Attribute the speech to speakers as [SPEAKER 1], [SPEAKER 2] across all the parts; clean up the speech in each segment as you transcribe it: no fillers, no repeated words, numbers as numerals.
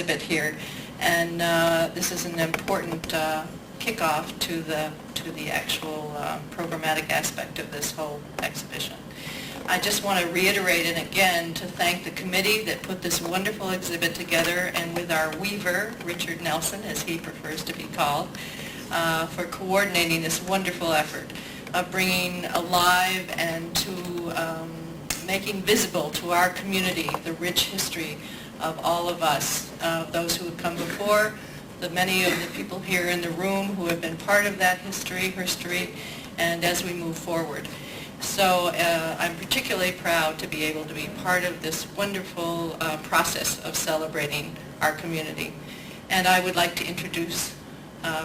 [SPEAKER 1] exhibit here, and this is an important kickoff to the actual programmatic aspect of this whole exhibition. I just want to reiterate and again to thank the committee that put this wonderful exhibit together, and with our weaver, Richard Nelson, as he prefers to be called, for coordinating this wonderful effort of bringing alive and to making visible to our community the rich history of all of us, those who have come before, the many of the people here in the room who have been part of that history, and as we move forward. So I'm particularly proud to be able to be part of this wonderful process of celebrating our community. And I would like to introduce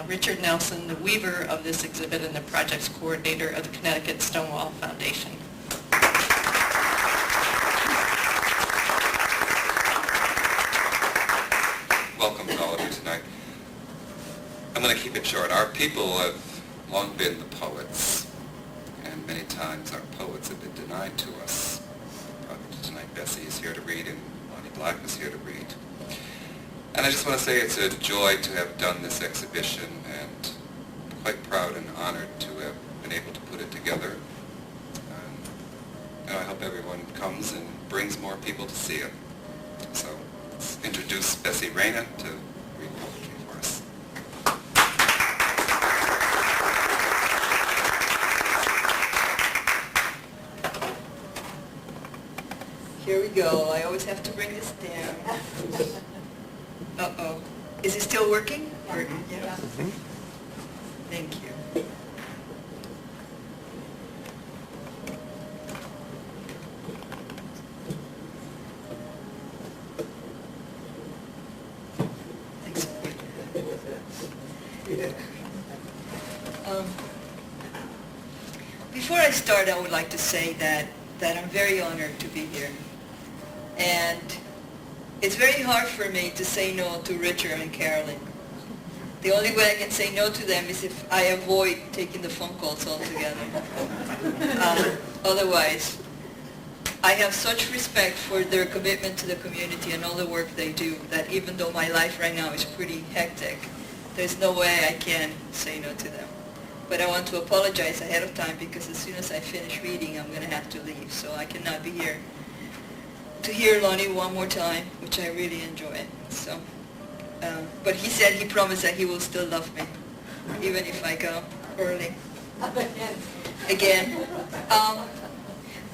[SPEAKER 1] Richard Nelson, the weaver of this exhibit and the project's coordinator of the Connecticut Stonewall Foundation.
[SPEAKER 2] Welcome to all of you tonight. I'm going to keep it short. Our people have long been the poets, and many times our poets have been denied to us. Tonight Bessie is here to read, and Lonnie Black is here to read. And I just want to say it's a joy to have done this exhibition, and quite proud and honored to have been able to put it together. And I hope everyone comes and brings more people to see it. So let's introduce Bessie Reyna to read poetry for us.
[SPEAKER 3] Here we go. I always have to bring this down. Uh-oh. Is it still working? Or, yeah. Thank you. Thanks. Before I start, I would like to say that I'm very honored to be here. And it's very hard for me to say no to Richard and Carolyn. The only way I can say no to them is if I avoid taking the phone calls altogether. Otherwise, I have such respect for their commitment to the community and all the work they do that even though my life right now is pretty hectic, there's no way I can say no to them. But I want to apologize ahead of time because as soon as I finish reading, I'm going to have to leave, so I cannot be here to hear Lonnie one more time, which I really enjoy. So, but he said he promised that he will still love me, even if I go early. Again.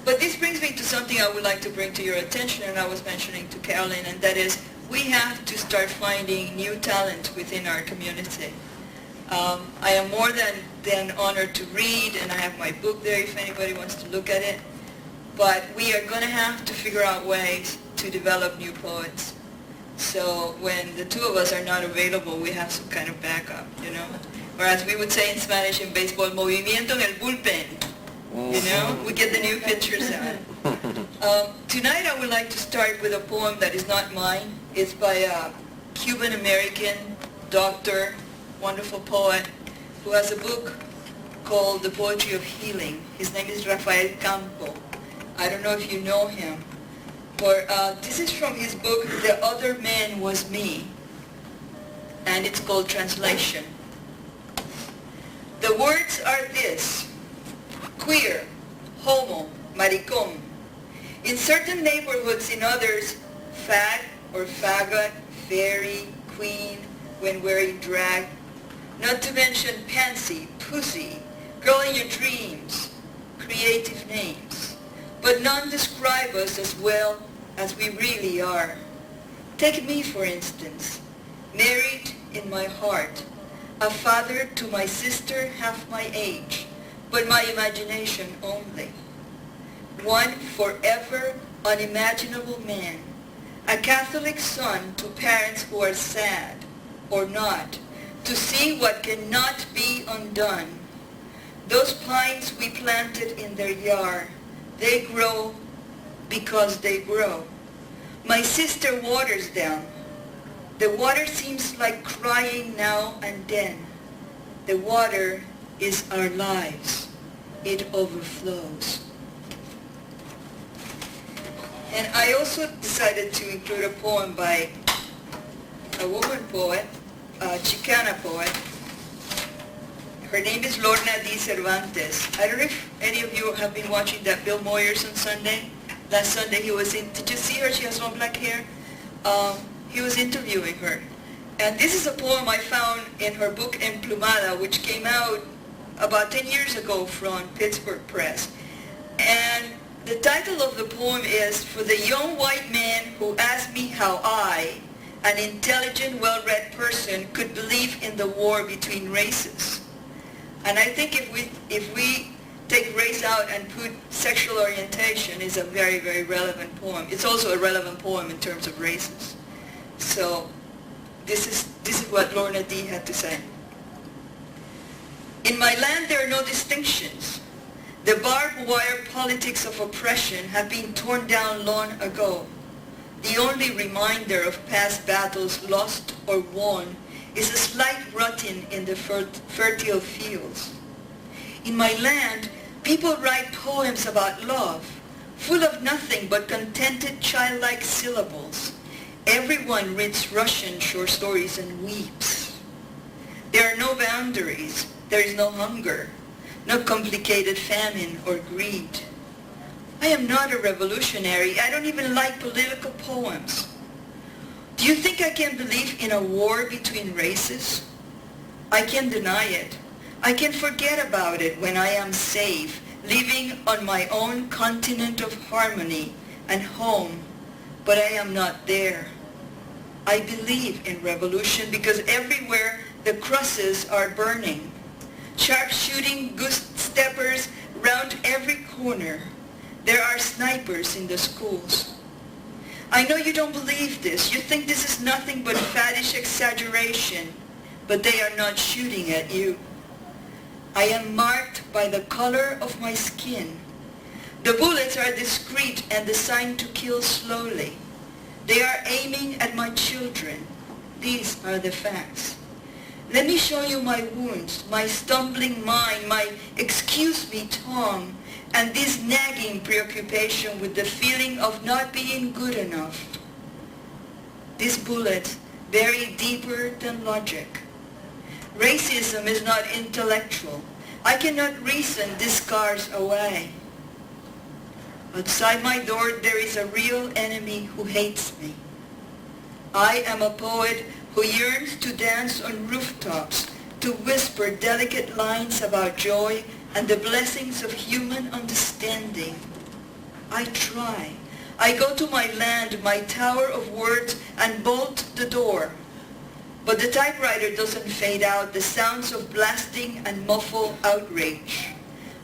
[SPEAKER 3] But this brings me to something I would like to bring to your attention, and I was mentioning to Carolyn, and that is we have to start finding new talent within our community. I am more than honored to read, and I have my book there if anybody wants to look at it. But we are going to have to figure out ways to develop new poets. So when the two of us are not available, we have some kind of backup, you know? Or as we would say in Spanish in baseball, movimiento en el bullpen. You know? We get the new pitchers out. Tonight I would like to start with a poem that is not mine. It's by a Cuban-American doctor, wonderful poet, who has a book called The Poetry of Healing. His name is Rafael Campo. I don't know if you know him, but this is from his book, The Other Man Was Me, and it's called Translation. The words are this: queer, homo, maricón. In certain neighborhoods, in others, fag or faggot, fairy, queen, when wearing drag. Not to mention pansy, pussy, girl in your dreams, creative names. But none describe us as well as we really are. Take me, for instance, married in my heart, a father to my sister half my age, but my imagination only. One forever unimaginable man, a Catholic son to parents who are sad, or not, to see what cannot be undone. Those pines we planted in their yard, they grow because they grow. My sister waters them. The water seems like crying now and then. The water is our lives. It overflows. And I also decided to include a poem by a woman poet, a Chicana poet. Her name is Lorna D. Cervantes. I don't know if any of you have been watching that Bill Moyers on Sunday. Last Sunday he was in, did you see her? She has long black hair. He was interviewing her. And this is a poem I found in her book Emplumada, which came out about 10 years ago from Pittsburgh Press. And the title of the poem is, "For the young white man who asked me how I, an intelligent, well-read person, could believe in the war between races." And I think if we take race out and put sexual orientation, is a very, very relevant poem. It's also a relevant poem in terms of races. So this is what Lorna D. had to say. "In my land there are no distinctions. The barbed wire politics of oppression have been torn down long ago. The only reminder of past battles lost or won is a slight rutting in the fertile fields. In my land, people write poems about love, full of nothing but contented childlike syllables. Everyone reads Russian short stories and weeps. There are no boundaries. There is no hunger, no complicated famine or greed. I am not a revolutionary. I don't even like political poems. Do you think I can believe in a war between races? I can deny it. I can forget about it when I am safe, living on my own continent of harmony and home, but I am not there. I believe in revolution because everywhere the crosses are burning. Sharpshooting goose-steppers round every corner. There are snipers in the schools. I know you don't believe this. You think this is nothing but faddish exaggeration, but they are not shooting at you. I am marked by the color of my skin. The bullets are discreet and designed to kill slowly. They are aiming at my children. These are the facts. Let me show you my wounds, my stumbling mind, my excuse me tongue, and this nagging preoccupation with the feeling of not being good enough. These bullets bury deeper than logic. Racism is not intellectual. I cannot reason these scars away. Outside my door there is a real enemy who hates me. I am a poet who yearns to dance on rooftops, to whisper delicate lines about joy and the blessings of human understanding. I try. I go to my land, my tower of words, and bolt the door. But the typewriter doesn't fade out the sounds of blasting and muffled outrage.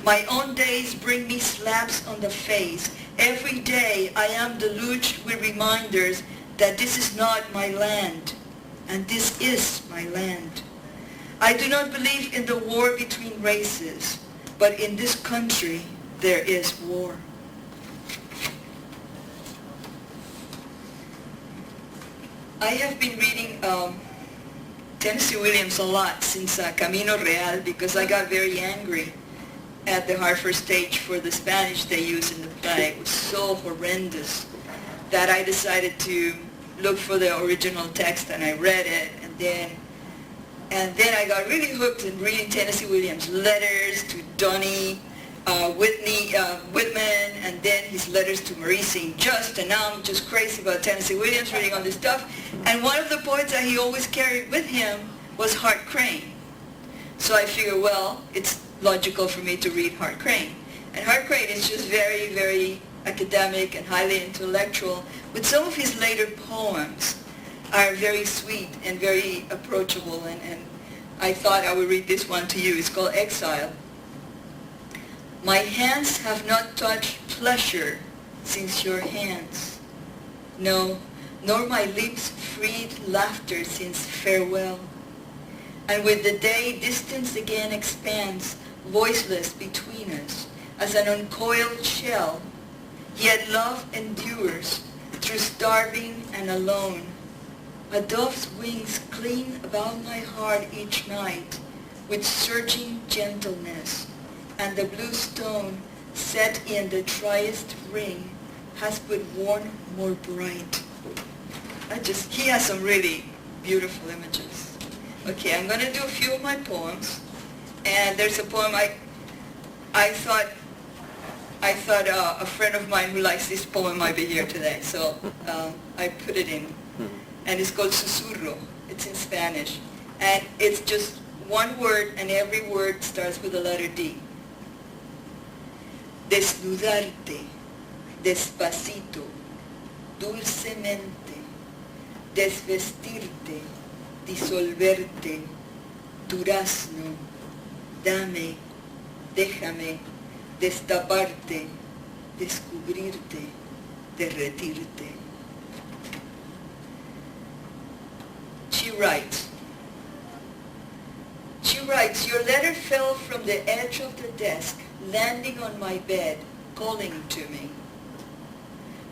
[SPEAKER 3] My own days bring me slaps on the face. Every day I am deluged with reminders that this is not my land, and this is my land. I do not believe in the war between races, but in this country there is war. I have been reading Tennessee Williams a lot since Camino Real because I got very angry at the Hartford stage for the Spanish they used in the play. It was so horrendous that I decided to look for the original text, and I read it, and then I got really hooked in reading Tennessee Williams' letters to Donnie Whitman, and then his letters to Marie St. Just, and now I'm just crazy about Tennessee Williams, reading all this stuff. And one of the poets that he always carried with him was Hart Crane. So I figured, well, it's logical for me to read Hart Crane. And Hart Crane is just very, very academic and highly intellectual, but some of his later poems are very sweet and very approachable, and I thought I would read this one to you. It's called Exile. My hands have not touched pleasure since your hands. No, nor my lips freed laughter since farewell. And with the day distance again expands, voiceless between us, as an uncoiled shell, yet love endures through starving and alone. A dove's wings cling about my heart each night with surging gentleness, and the blue stone set in the driest ring has but worn more bright. He has some really beautiful images. Okay, I'm going to do a few of my poems. And there's a poem I thought a friend of mine who likes this poem might be here today, so I put it in. And it's called Susurro. It's in Spanish. And it's just one word, and every word starts with the letter D. Desnudarte, despacito, dulcemente, desvestirte, disolverte, durazno, dame, déjame, destaparte, descubrirte, derretirte. She writes, your letter fell from the edge of the desk, landing on my bed, calling to me.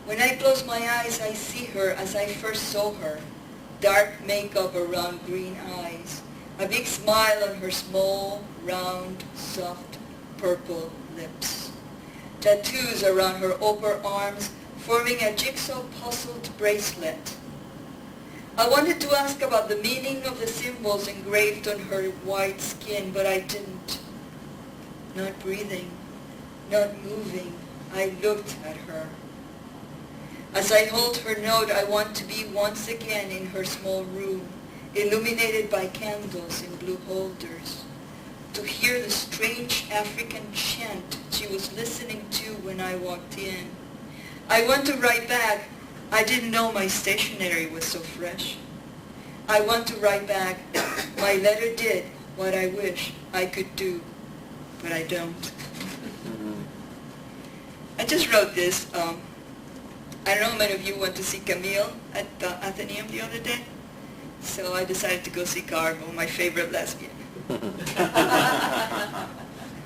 [SPEAKER 3] When I close my eyes, I see her as I first saw her, dark makeup around green eyes, a big smile on her small, round, soft, purple lips. Tattoos around her upper arms, forming a jigsaw puzzled bracelet. I wanted to ask about the meaning of the symbols engraved on her white skin, but I didn't. Not breathing, not moving, I looked at her. As I hold her note, I want to be once again in her small room, illuminated by candles in blue holders, to hear the strange African chant she was listening to when I walked in. I want to write back, I didn't know my stationery was so fresh. I want to write back, my letter did what I wish I could do, but I don't. I just wrote this. I don't know how many of you went to see Camille at the Athenaeum the other day. So I decided to go see Garbo, my favorite lesbian.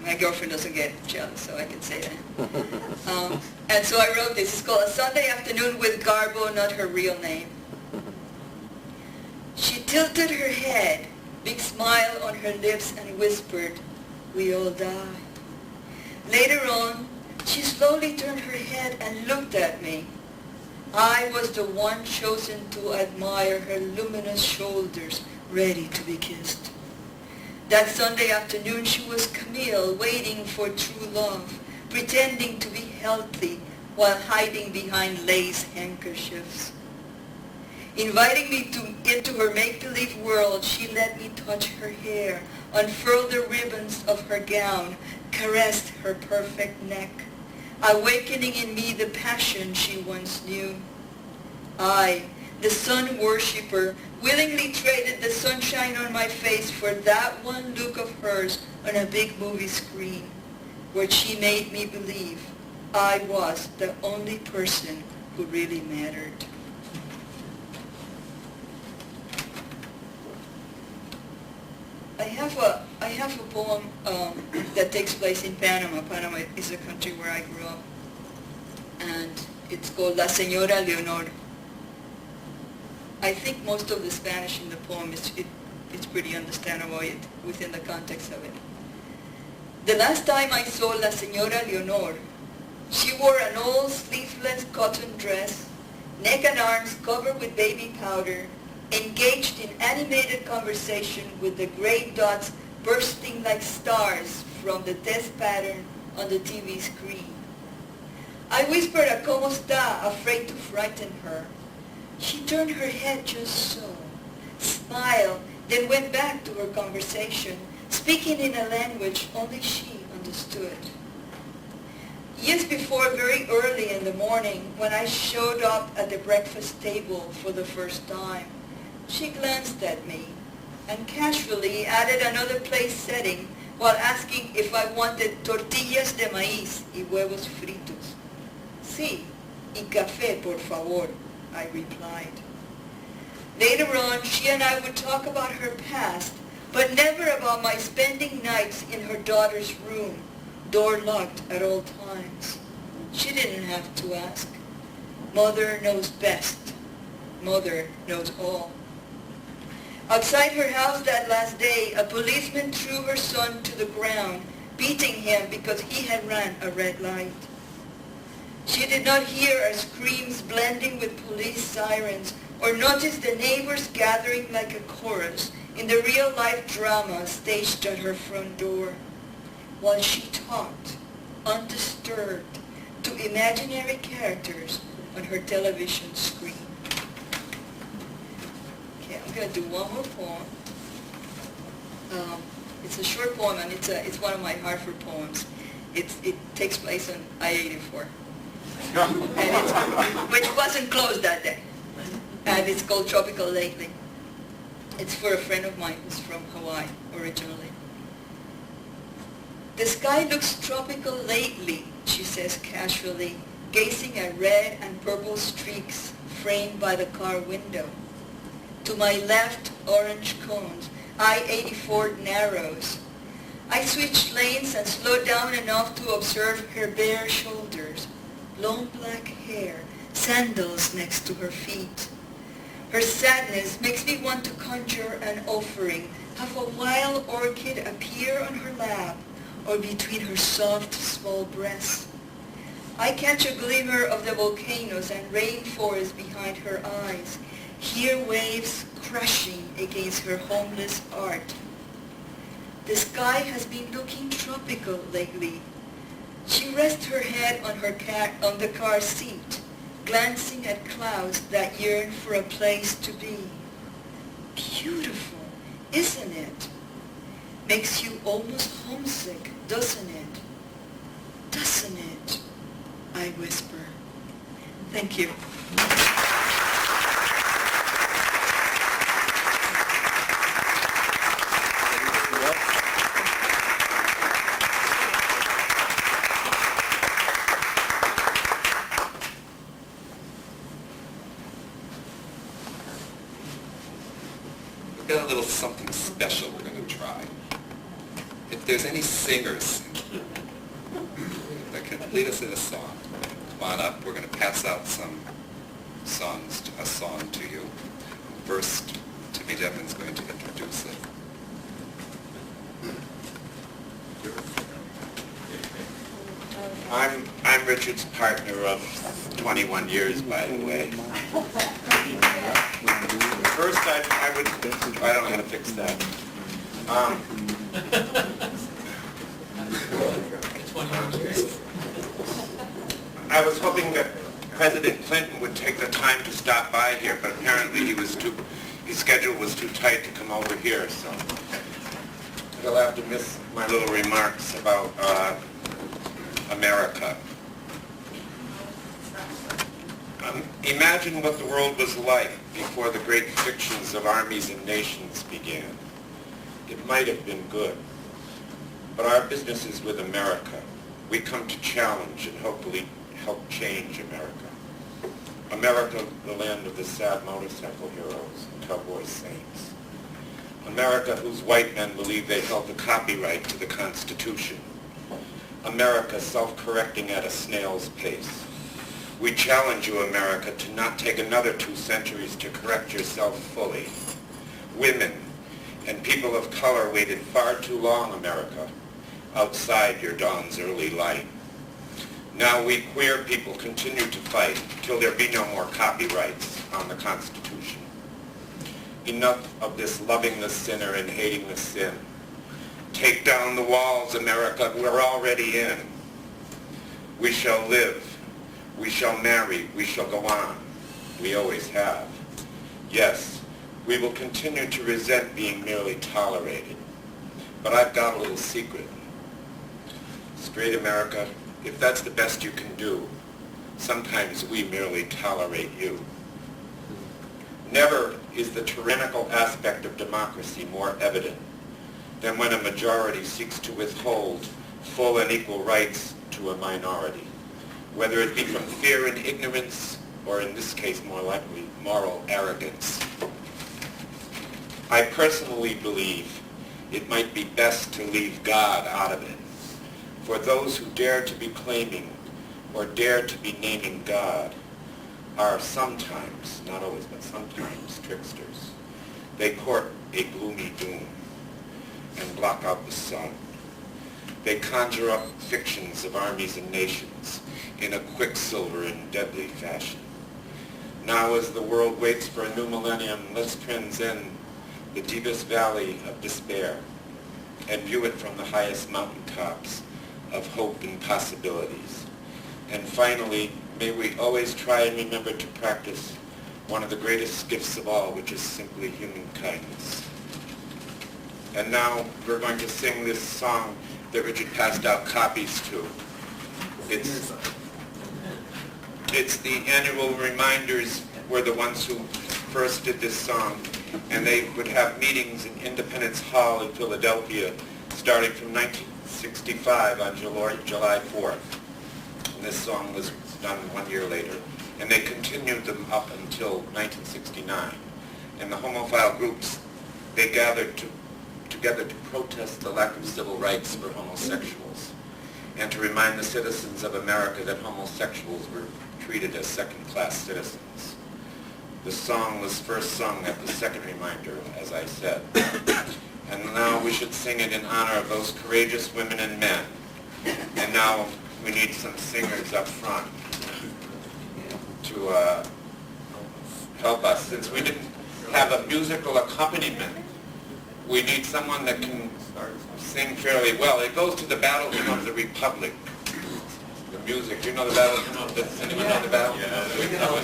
[SPEAKER 3] My girlfriend doesn't get jealous, so I can say that. And so I wrote this. It's called A Sunday Afternoon with Garbo, not her real name. She tilted her head, big smile on her lips, and whispered, we all die. Later on, she slowly turned her head and looked at me. I was the one chosen to admire her luminous shoulders, ready to be kissed. That Sunday afternoon she was Camille, waiting for true love, pretending to be healthy while hiding behind lace handkerchiefs. Inviting me into her make-believe world, she let me touch her hair, unfurl the ribbons of her gown, caressed her perfect neck, awakening in me the passion she once knew. I, the sun worshipper, willingly traded the sunshine on my face for that one look of hers on a big movie screen, where she made me believe I was the only person who really mattered. I have a poem that takes place in Panama. Panama is a country where I grew up, and it's called La Señora Leonor. I think most of the Spanish in the poem it's pretty understandable within the context of it. The last time I saw La Señora Leonor, she wore an old sleeveless cotton dress, neck and arms covered with baby powder, engaged in animated conversation with the gray dots bursting like stars from the test pattern on the TV screen. I whispered a "Cómo está?" afraid to frighten her. She turned her head just so, smiled, then went back to her conversation, speaking in a language only she understood. Years before, very early in the morning, when I showed up at the breakfast table for the first time, she glanced at me and casually added another place setting while asking if I wanted tortillas de maíz y huevos fritos. Sí, y café, por favor, I replied. Later on, she and I would talk about her past, but never about my spending nights in her daughter's room, door locked at all times. She didn't have to ask. Mother knows best. Mother knows all. Outside her house that last day, a policeman threw her son to the ground, beating him because he had run a red light. She did not hear our screams blending with police sirens or notice the neighbors gathering like a chorus in the real-life drama staged at her front door, while she talked, undisturbed, to imaginary characters on her television screen. Okay, I'm going to do one more poem. It's a short poem, and it's one of my Hartford poems. It takes place on I-84, which wasn't closed that day. And it's called Tropical Lately. It's for a friend of mine who's from Hawaii originally. The sky looks tropical lately, she says casually, gazing at red and purple streaks framed by the car window. To my left, orange cones. I-84 narrows. I switch lanes and slow down enough to observe her bare shoulders, long black hair, sandals next to her feet. Her sadness makes me want to conjure an offering, have a wild orchid appear on her lap or between her soft, small breasts. I catch a glimmer of the volcanoes and rainforest behind her eyes, hear waves crashing against her homeless art. The sky has been looking tropical lately. She rests her head on the car seat, glancing at clouds that yearn for a place to be. Beautiful, isn't it? Makes you almost homesick, doesn't it? Doesn't it? I whisper. Thank you.
[SPEAKER 2] We've got a little something special we're going to try. If there's any singers that can lead us in a song, come on up. We're going to pass out a song to you. First, Timmy Devin's going to introduce it.
[SPEAKER 4] I'm Richard's partner of 21 years, by the way. First, I don't know how to fix that. I was hoping that President Clinton would take the time to stop by here, but apparently his schedule was too tight to come over here, so he'll have to miss my little remarks about America. Imagine what the world was like before the great fictions of armies and nations began. It might have been good, but our business is with America. We come to challenge and hopefully help change America. America, the land of the sad motorcycle heroes and cowboy saints. America, whose white men believe they held the copyright to the Constitution. America, self-correcting at a snail's pace. We challenge you, America, to not take another 2 centuries to correct yourself fully. Women and people of color waited far too long, America, outside your dawn's early light. Now we queer people continue to fight till there be no more copyrights on the Constitution. Enough of this loving the sinner and hating the sin. Take down the walls, America, we're already in. We shall live. We shall marry. We shall go on. We always have. Yes, we will continue to resent being merely tolerated. But I've got a little secret. Straight America, if that's the best you can do, sometimes we merely tolerate you. Never is the tyrannical aspect of democracy more evident than when a majority seeks to withhold full and equal rights to a minority, whether it be from fear and ignorance, or in this case more likely, moral arrogance. I personally believe it might be best to leave God out of it. For those who dare to be claiming or dare to be naming God are sometimes, not always, but sometimes tricksters. They court a gloomy doom and block out the sun. They conjure up fictions of armies and nations in a quicksilver and deadly fashion. Now as the world waits for a new millennium, let's transcend the deepest valley of despair and view it from the highest mountaintops of hope and possibilities. And finally, may we always try and remember to practice one of the greatest gifts of all, which is simply human kindness. And now we're going to sing this song that Richard passed out copies to. It's the annual reminders were the ones who first did this song, and they would have meetings in Independence Hall in Philadelphia starting from 1965 on July 4th. And this song was done 1 year later. And they continued them up until 1969. And the homophile groups, they gathered together to protest the lack of civil rights for homosexuals and to remind the citizens of America that homosexuals were treated as second-class citizens. The song was first sung at the second reminder, as I said. And now we should sing it in honor of those courageous women and men. And now we need some singers up front to help us. Since we didn't have a musical accompaniment, we need someone that can sing fairly well. It goes to the Battle Hymn of the Republic. The music. Do you know the Battle Hymn of the... Does anyone know the Battle Hymn of the Republic?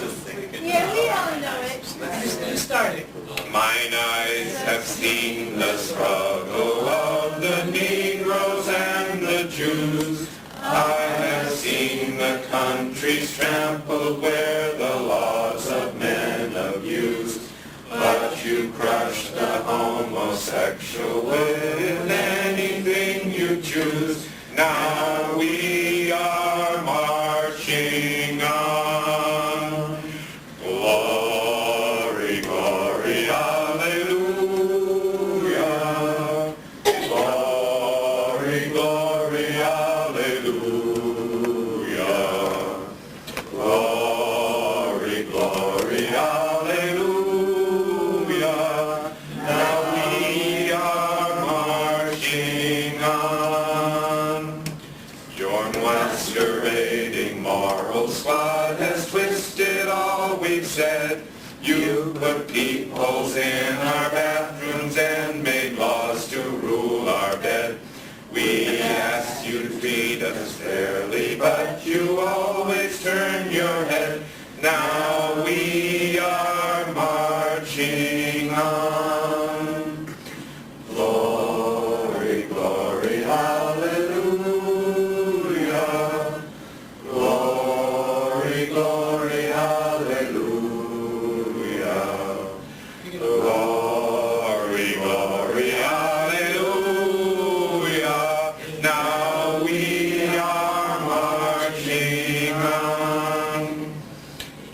[SPEAKER 5] Yeah, we all know it.
[SPEAKER 1] Who started?
[SPEAKER 4] Mine eyes have seen the struggle of the Negroes and the Jews. I have seen the countries trampled where the laws of men abused. But you crush the homosexual with anything you choose. Now we are marching on. Glory, glory, hallelujah. Glory, glory, hallelujah. Glory, glory, hallelujah. Now we are marching on. Your masquerading moral squad has twisted all we've said. You put peepholes in our bathrooms and made laws to rule our bed. We asked you to treat us fairly, but you always turn your head. Now we are marching on. Glory, glory, hallelujah. Glory, glory, hallelujah. Glory, glory, hallelujah. Now we are marching on.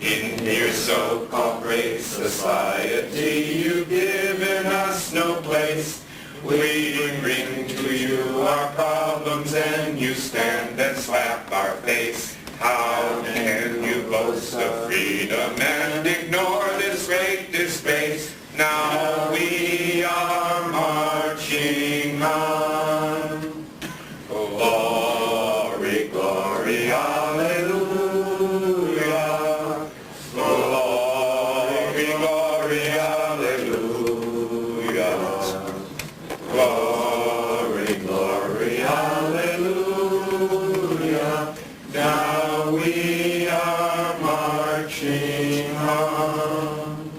[SPEAKER 4] In your so-called great society, you've given us no place. We bring to you our problems and you stand and slap our face. How can you boast of freedom and ignore this great disgrace? Now we are marching on. Glory, glory, hallelujah. Glory, glory, hallelujah. Glory, glory, hallelujah. Now we are marching on.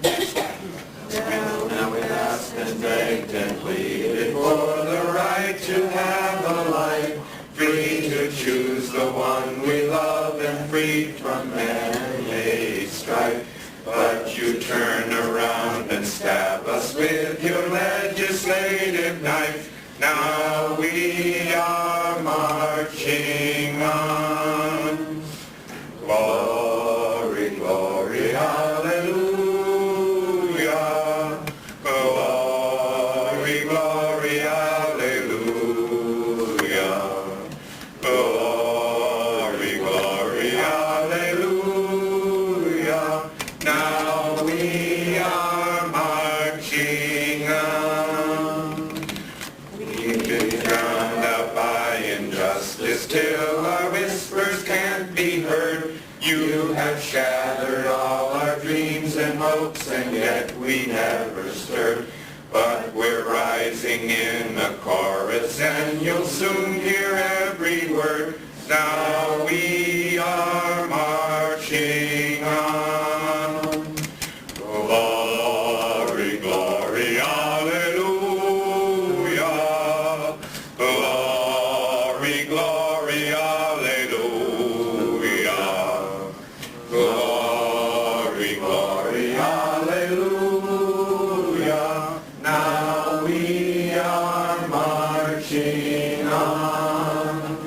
[SPEAKER 4] Now we asked and begged and pleaded for the right to have a life, free to choose the one we love and free from man-made strife. But you turn around and stab us with your legislative knife. Now we are marching on. Glory, glory, hallelujah. Glory, glory, hallelujah. Glory, glory, hallelujah. Now we are marching on. We've been drowned out by injustice till our whispers can't be heard. You have shattered all our dreams. we never stirred. But we're rising in a chorus, and you'll soon hear every word. Now we are marching on. Glory, glory, hallelujah. Glory, glory, hallelujah. Glory, glory, hallelujah. Now we are marching on.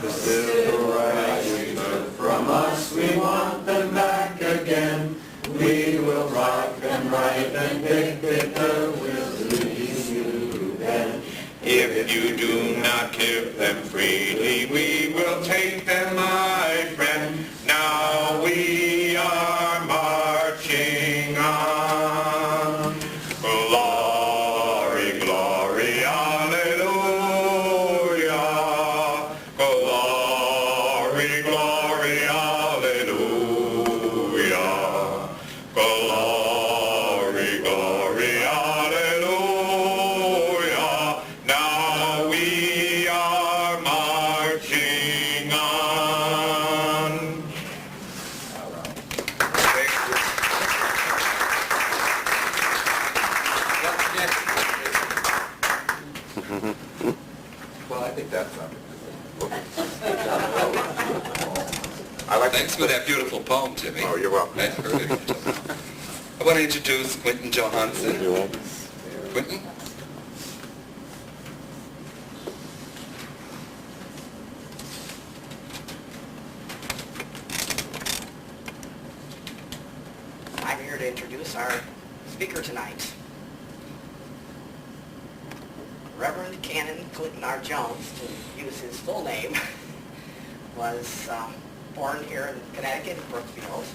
[SPEAKER 4] The civil rights we took from us, we want them back again. We will rock and write and dictator will release you then. If you do not give them freely, we will take them, my friend. Now we are marching on. Glory, glory, hallelujah. Glory, glory, hallelujah. Glory, glory, hallelujah. Now we are marching on.
[SPEAKER 2] Thank you.
[SPEAKER 6] Well, I think that's something.
[SPEAKER 2] Thanks for that beautiful poem, Timmy.
[SPEAKER 4] Oh, you're welcome.
[SPEAKER 2] I heard it. I want to introduce Quentin Johansson. Quentin?
[SPEAKER 7] I'm here to introduce our speaker tonight. Reverend Canon Clinton R. Jones, to use his full name, was born here in Connecticut, in Brookfield.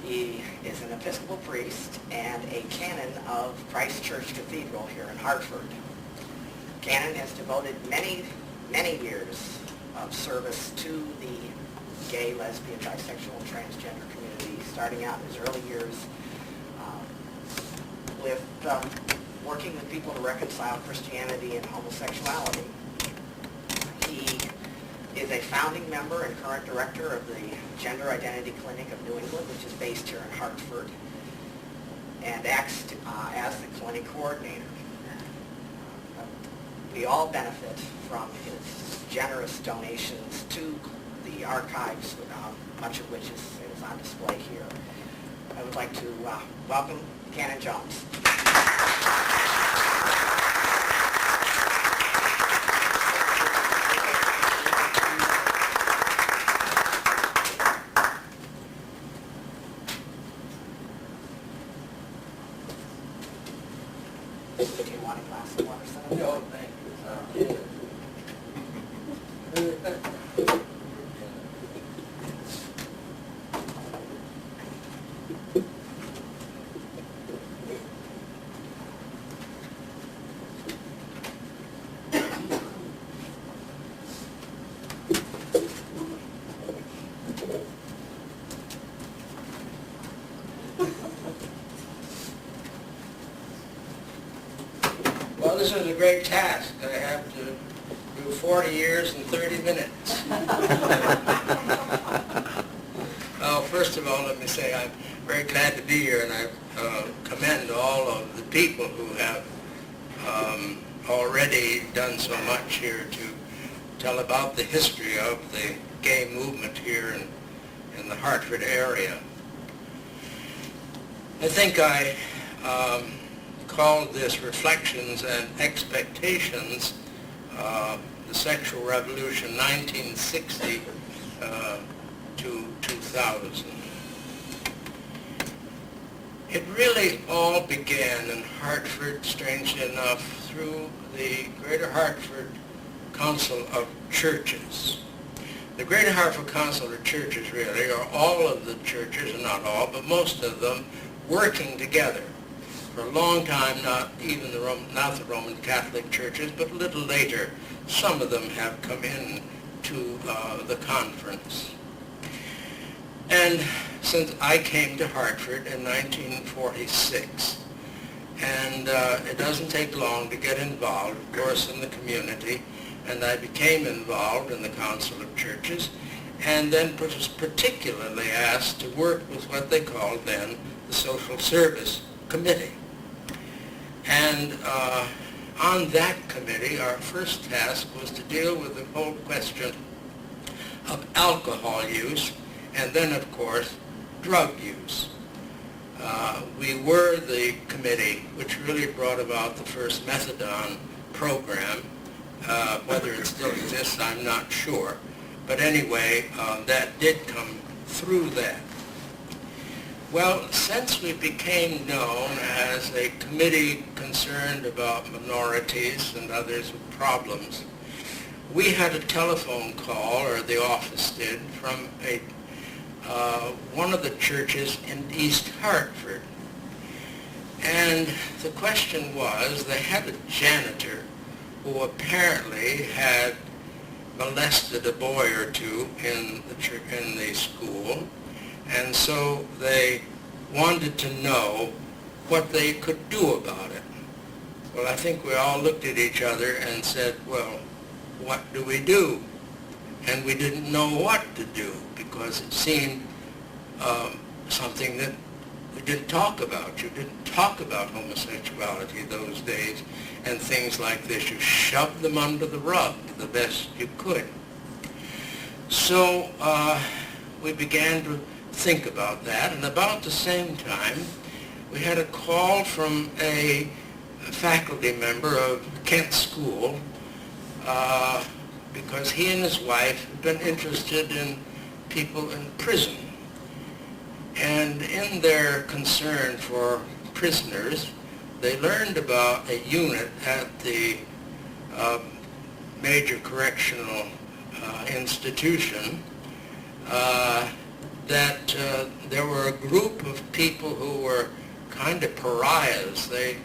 [SPEAKER 7] He is an Episcopal priest and a canon of Christ Church Cathedral here in Hartford. Canon has devoted many, many years of service to the gay, lesbian, bisexual, and transgender community, starting out in his early years with working with people to reconcile Christianity and homosexuality. He is a founding member and current director of the Gender Identity Clinic of New England, which is based here in Hartford, and acts as the clinic coordinator. We all benefit from his generous donations to the archives, much of which is on display here. I would like to welcome Canon Jones. Do you want a glass of water, Senator?
[SPEAKER 6] No, thank you.
[SPEAKER 8] Well, this is a great task. I have to do 40 years in 30 minutes. Well, first of all, let me say I'm very glad to be here, and I commend all of the people who have already done so much here to tell about the history of the gay movement here in the Hartford area. I think I called this Reflections and Expectations, the Sexual Revolution 1960 to 2000. It really all began in Hartford, strangely enough, through the Greater Hartford Council of Churches. The Greater Hartford Council of Churches really are all of the churches, and not all, but most of them, working together. For a long time, not the Roman Catholic churches, but a little later, some of them have come in to the conference. And since I came to Hartford in 1946. And it doesn't take long to get involved, of course, in the community. And I became involved in the Council of Churches, and then was particularly asked to work with what they called then the Social Service Committee. And on that committee, our first task was to deal with the whole question of alcohol use, and then, of course, drug use. We were the committee which really brought about the first methadone program. Whether it still exists, I'm not sure. But anyway, that did come through that. Well, since we became known as a committee concerned about minorities and others with problems, we had a telephone call, or the office did, from one of the churches in East Hartford. And the question was, they had a janitor who apparently had molested a boy or two in the school, and so they wanted to know what they could do about it. Well, I think we all looked at each other and said, well, what do we do? And we didn't know what to do, because it seemed something that we didn't talk about. You didn't talk about homosexuality those days and things like this. You shoved them under the rug the best you could. So we began to think about that, and about the same time we had a call from a faculty member of Kent School because he and his wife had been interested in people in prison. And in their concern for prisoners, they learned about a unit at the major correctional institution that there were a group of people who were kind of pariahs. They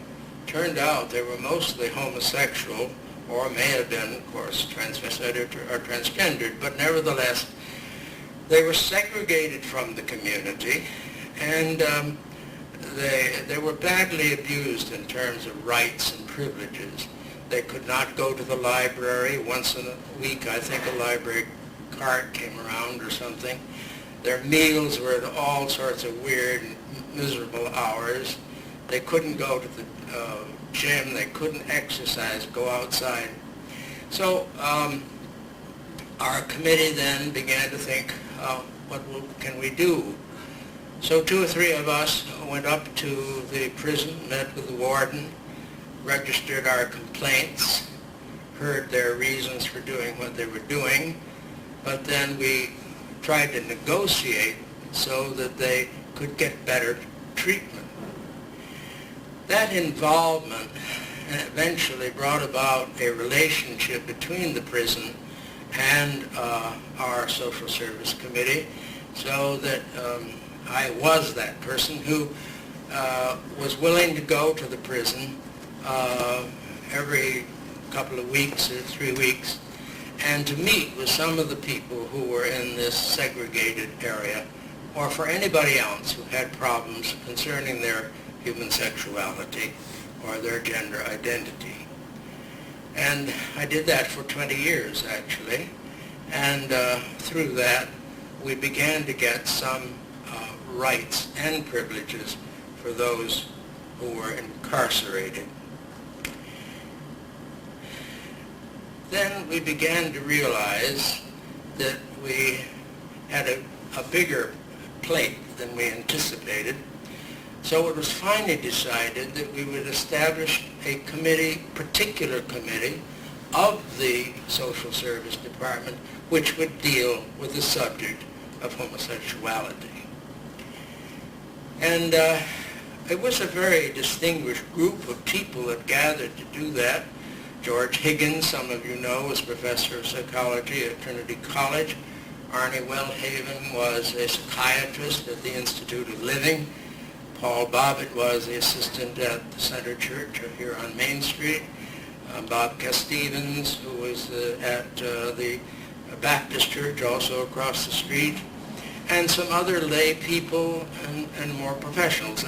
[SPEAKER 8] turned out they were mostly homosexual, or may have been, of course, transvestite or transgendered, but nevertheless, they were segregated from the community, and they were badly abused in terms of rights and privileges. They could not go to the library. Once in a week, I think a library cart came around or something. Their meals were at all sorts of weird, miserable hours. They couldn't go to the gym. They couldn't exercise, go outside. So our committee then began to think, what can we do? So 2 or 3 of us went up to the prison, met with the warden, registered our complaints, heard their reasons for doing what they were doing, but then we tried to negotiate so that they could get better treatment. That involvement eventually brought about a relationship between the prison and our social service committee, so that I was that person who was willing to go to the prison every couple of weeks or 3 weeks and to meet with some of the people who were in this segregated area, or for anybody else who had problems concerning their human sexuality or their gender identity. And I did that for 20 years, actually. And through that, we began to get some rights and privileges for those who were incarcerated. Then we began to realize that we had a bigger plate than we anticipated. So it was finally decided that we would establish a committee, particular committee, of the Social Service Department, which would deal with the subject of homosexuality. And it was a very distinguished group of people that gathered to do that. George Higgins, some of you know, was professor of psychology at Trinity College. Arnie Wellhaven was a psychiatrist at the Institute of Living. Paul Bobbitt was the assistant at the Center Church here on Main Street. Bob Stevens, who was at the Baptist Church also across the street. and some other lay people and more professionals.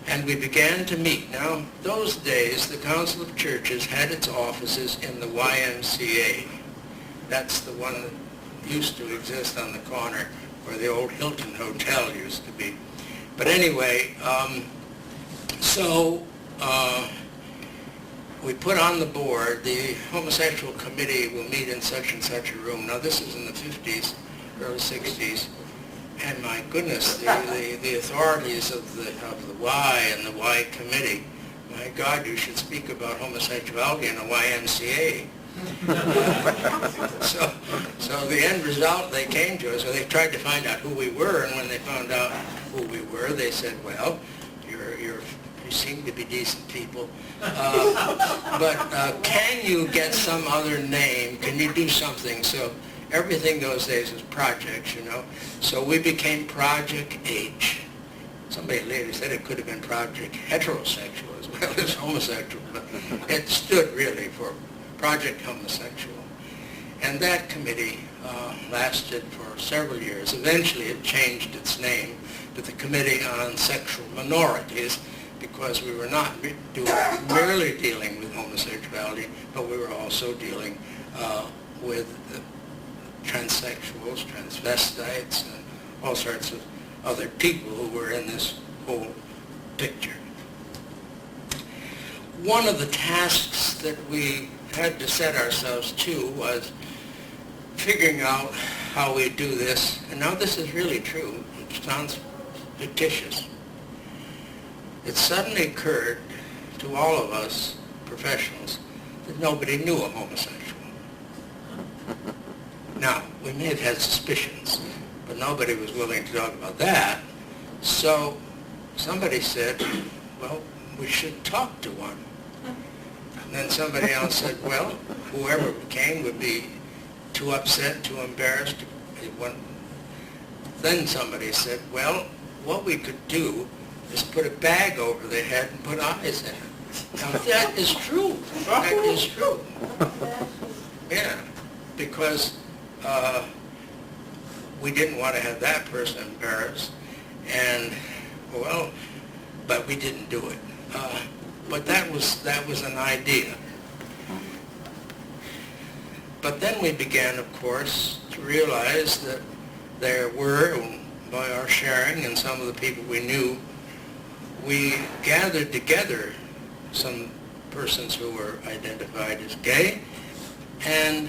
[SPEAKER 8] And we began to meet. Now, those days, the Council of Churches had its offices in the YMCA. That's the one that used to exist on the corner where the old Hilton Hotel used to be. But anyway, we put on the board, the homosexual committee will meet in such and such a room. Now, this is in the 50s, early 60s. And my goodness, the authorities of the Y and the Y committee, my God, you should speak about homosexuality in a YMCA. So the end result, they came to us, or they tried to find out who we were, and when they found out who we were, they said, well, you seem to be decent people, but can you get some other name? Can you do something? So everything those days was projects, you know. So we became Project H. Somebody later said it could have been Project Heterosexual as well as homosexual, but it stood really for Project Homosexual. And that committee lasted for several years. Eventually it changed its name to the Committee on Sexual Minorities, because we were not merely dealing with homosexuality, but we were also dealing with transsexuals, transvestites, and all sorts of other people who were in this whole picture. One of the tasks that we had to set ourselves to was figuring out how we do this. And now this is really true. It sounds fictitious. It suddenly occurred to all of us professionals that nobody knew a homosexual. Now, we may have had suspicions, but nobody was willing to talk about that. So somebody said, well, we should talk to one. And then somebody else said, well, whoever came would be too upset, too embarrassed. Then somebody said, well, what we could do is put a bag over their head and put eyes in it. Now, that is true. That is true. Yeah, because we didn't want to have that person embarrassed, and well, but we didn't do it. But that was an idea. But then we began, of course, to realize that there were, by our sharing and some of the people we knew, we gathered together some persons who were identified as gay and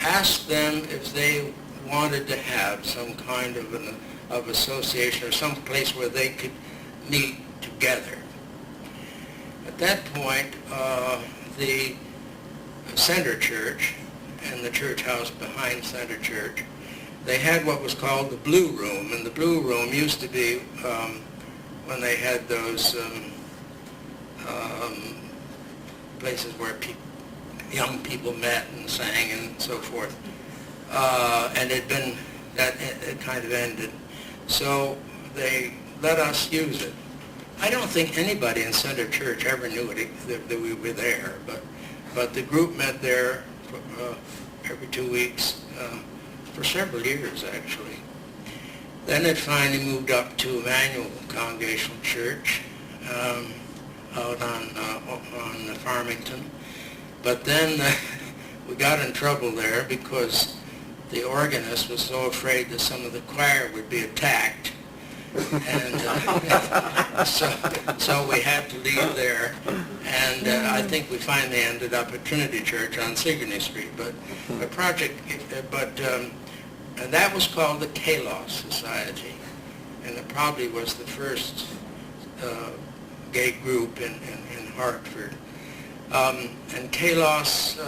[SPEAKER 8] asked them if they wanted to have some kind of association or some place where they could meet together. At that point, the Center Church and the church house behind Center Church, they had what was called the Blue Room, and the Blue Room used to be when they had those places where young people met and sang and so forth. And it kind of ended. So they let us use it. I don't think anybody in Center Church ever knew that we were there, but the group met there every 2 weeks for several years, actually. Then it finally moved up to Emmanuel Congregational Church out on Farmington. But then we got in trouble there because the organist was so afraid that some of the choir would be attacked. And so we had to leave there. And I think we finally ended up at Trinity Church on Sigourney Street. But and that was called the Kalos Society. And it probably was the first gay group in Hartford. And Kalos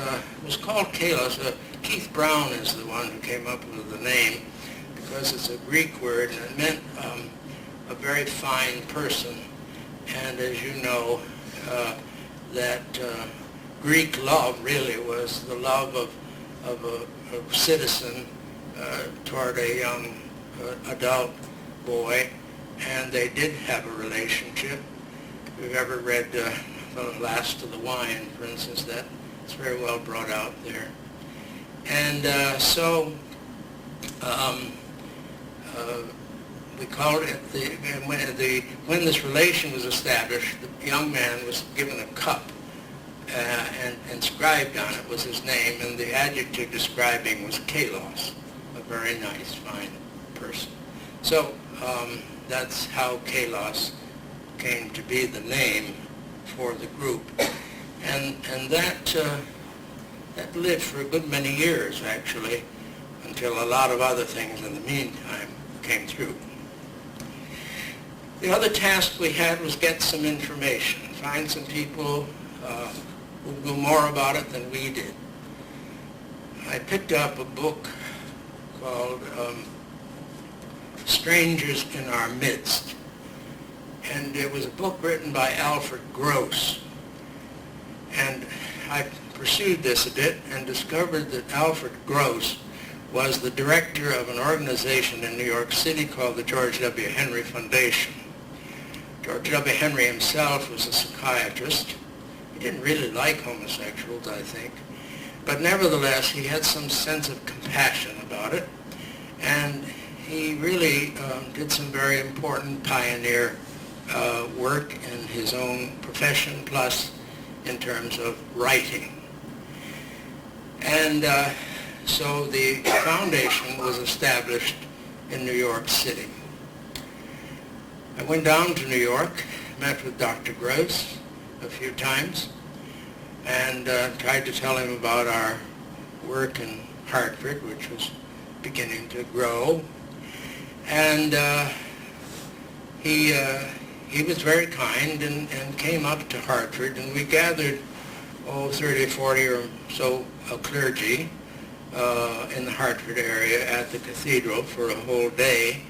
[SPEAKER 8] was called Kalos. Keith Brown is the one who came up with the name because it's a Greek word and it meant a very fine person. And as you know, that Greek love really was the love of a citizen toward a young adult boy, and they did have a relationship. If you've ever read The Last of the Wine, for instance, that's very well brought out there. And so we called it, when this relation was established, the young man was given a cup, and inscribed on it was his name, and the adjective describing was Kalos, a very nice, fine person. So that's how Kalos came to be the name for the group. And that lived for a good many years, actually, until a lot of other things in the meantime came through. The other task we had was get some information, find some people who knew more about it than we did. I picked up a book called Strangers in Our Midst, and it was a book written by Alfred Gross. And I pursued this a bit and discovered that Alfred Gross was the director of an organization in New York City called the George W. Henry Foundation. George W. Henry himself was a psychiatrist. He didn't really like homosexuals, I think, but nevertheless he had some sense of compassion about it, and he really did some very important pioneer work in his own profession, plus in terms of writing. And so the foundation was established in New York City. I went down to New York, met with Dr. Gross a few times, and tried to tell him about our work in Hartford, which was beginning to grow. And he was very kind and came up to Hartford, and we gathered 30, 40 or so clergy in the Hartford area at the cathedral for a whole day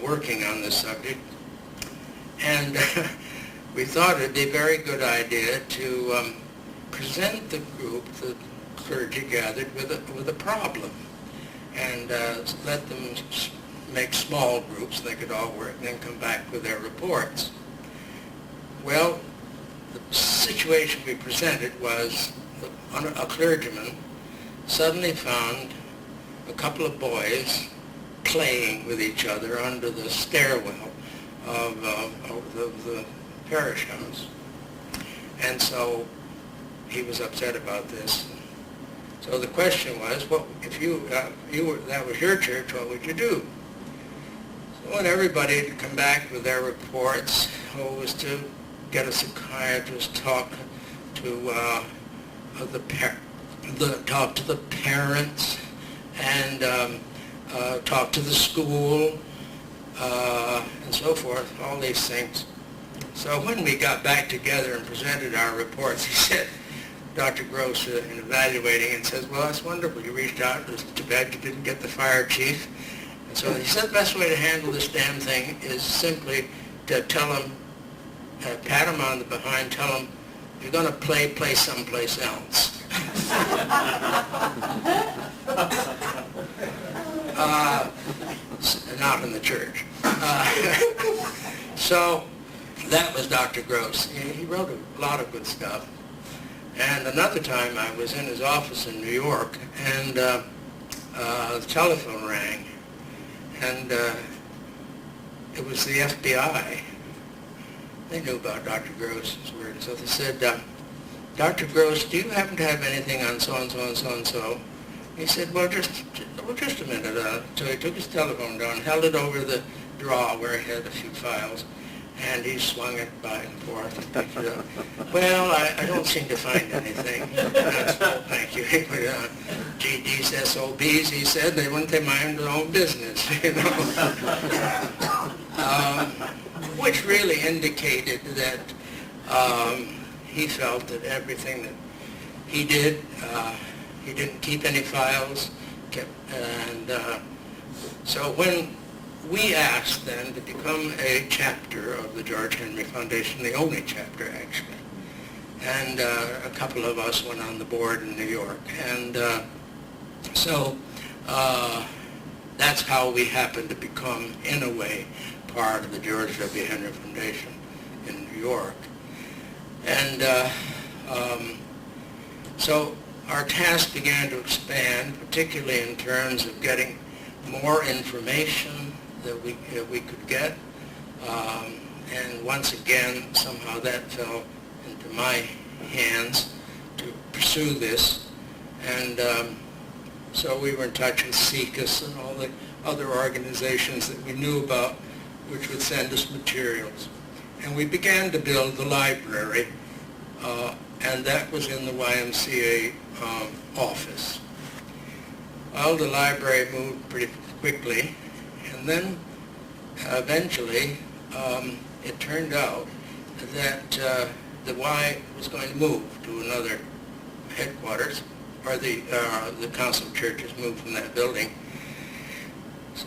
[SPEAKER 8] working on this subject. And we thought it'd be a very good idea to present the group, the clergy gathered, with a problem, and let them make small groups, they could all work, and then come back with their reports. Well, the situation we presented was a clergyman suddenly found a couple of boys playing with each other under the stairwell of the parish house. And so he was upset about this. So the question was, well, if that was your church, what would you do? So when everybody had come back with their reports, was to get a psychiatrist, talk to talk to the parents, and talk to the school, and so forth, all these things. So when we got back together and presented our reports, he said, Dr. Gross, in evaluating it, says, well, that's wonderful. You reached out. It's too bad you didn't get the fire chief. And so he said the best way to handle this damn thing is simply to tell him, pat him on the behind, tell him, if you're going to play someplace else. Not in the church. So that was Dr. Gross. He wrote a lot of good stuff. And another time I was in his office in New York, and the telephone rang, and it was the FBI. They knew about Dr. Gross's work, so they said, Dr. Gross, do you happen to have anything on so-and-so and so-and-so? He said, well, just a minute. So he took his telephone down, held it over the drawer where he had a few files, and he swung it by and forth and picked it up. Well, I don't seem to find anything. Thank you. He put it on GDs, SOBs, he said. They wouldn't mind their own business, you know. Which really indicated that he felt that everything that he did, he didn't keep any files, and so when we asked then to become a chapter of the George Henry Foundation, the only chapter actually, and a couple of us went on the board in New York, and so that's how we happened to become, in a way, part of the George W. Henry Foundation in New York. And so our task began to expand, particularly in terms of getting more information that we could get. And once again, somehow that fell into my hands to pursue this. And so we were in touch with SICUS and all the other organizations that we knew about, which would send us materials. And we began to build the library, and that was in the YMCA office. Well, the library moved pretty quickly, and then eventually it turned out that the Y was going to move to another headquarters, or the Council of Churches moved from that building.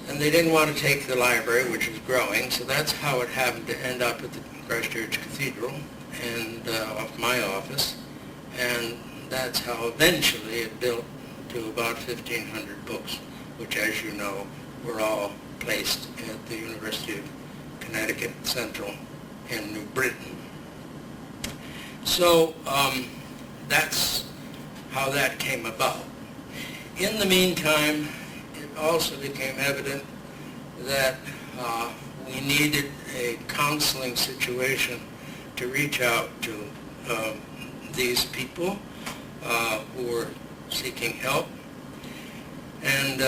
[SPEAKER 8] And they didn't want to take the library, which was growing, so that's how it happened to end up at the Christchurch Cathedral and off my office. And that's how eventually it built to about 1,500 books, which, as you know, were all placed at the University of Connecticut Central in New Britain. So that's how that came about. In the meantime, it also became evident that we needed a counseling situation to reach out to these people who were seeking help. And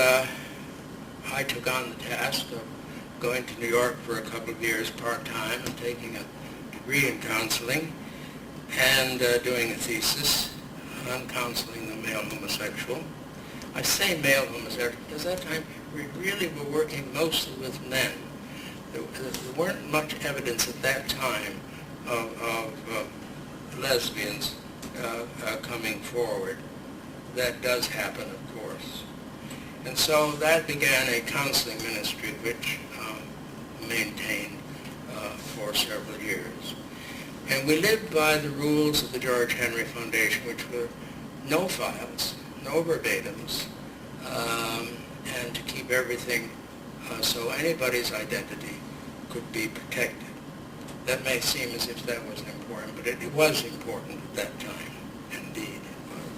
[SPEAKER 8] I took on the task of going to New York for a couple of years part-time and taking a degree in counseling and doing a thesis on counseling the male homosexual. I say male homosexual because at that time we really were working mostly with men. There weren't much evidence at that time of lesbians coming forward. That does happen, of course. And so that began a counseling ministry which maintained for several years. And we lived by the rules of the George Henry Foundation, which were no files, no verbatims, and to keep everything so anybody's identity could be protected. That may seem as if that wasn't important, but it was important at that time, indeed it was.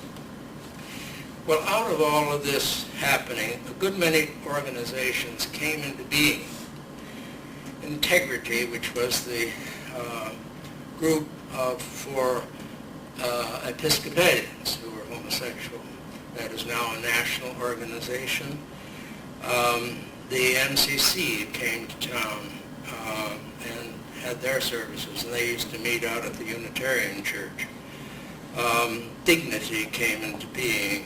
[SPEAKER 8] Well, out of all of this happening, a good many organizations came into being. Integrity, which was the group for Episcopalians who were homosexual. That is now a national organization. The MCC came to town and had their services, and they used to meet out at the Unitarian Church. Dignity came into being.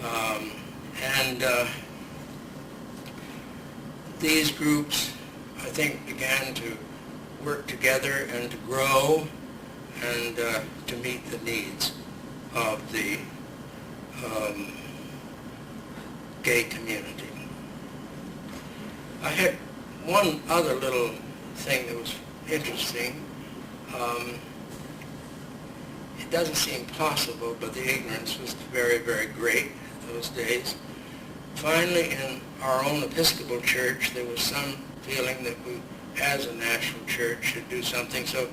[SPEAKER 8] And these groups, I think, began to work together and to grow and to meet the needs of the gay community. I had one other little thing that was interesting. It doesn't seem possible, but the ignorance was very, very great those days. Finally, in our own Episcopal church, there was some feeling that we, as a national church, should do something. So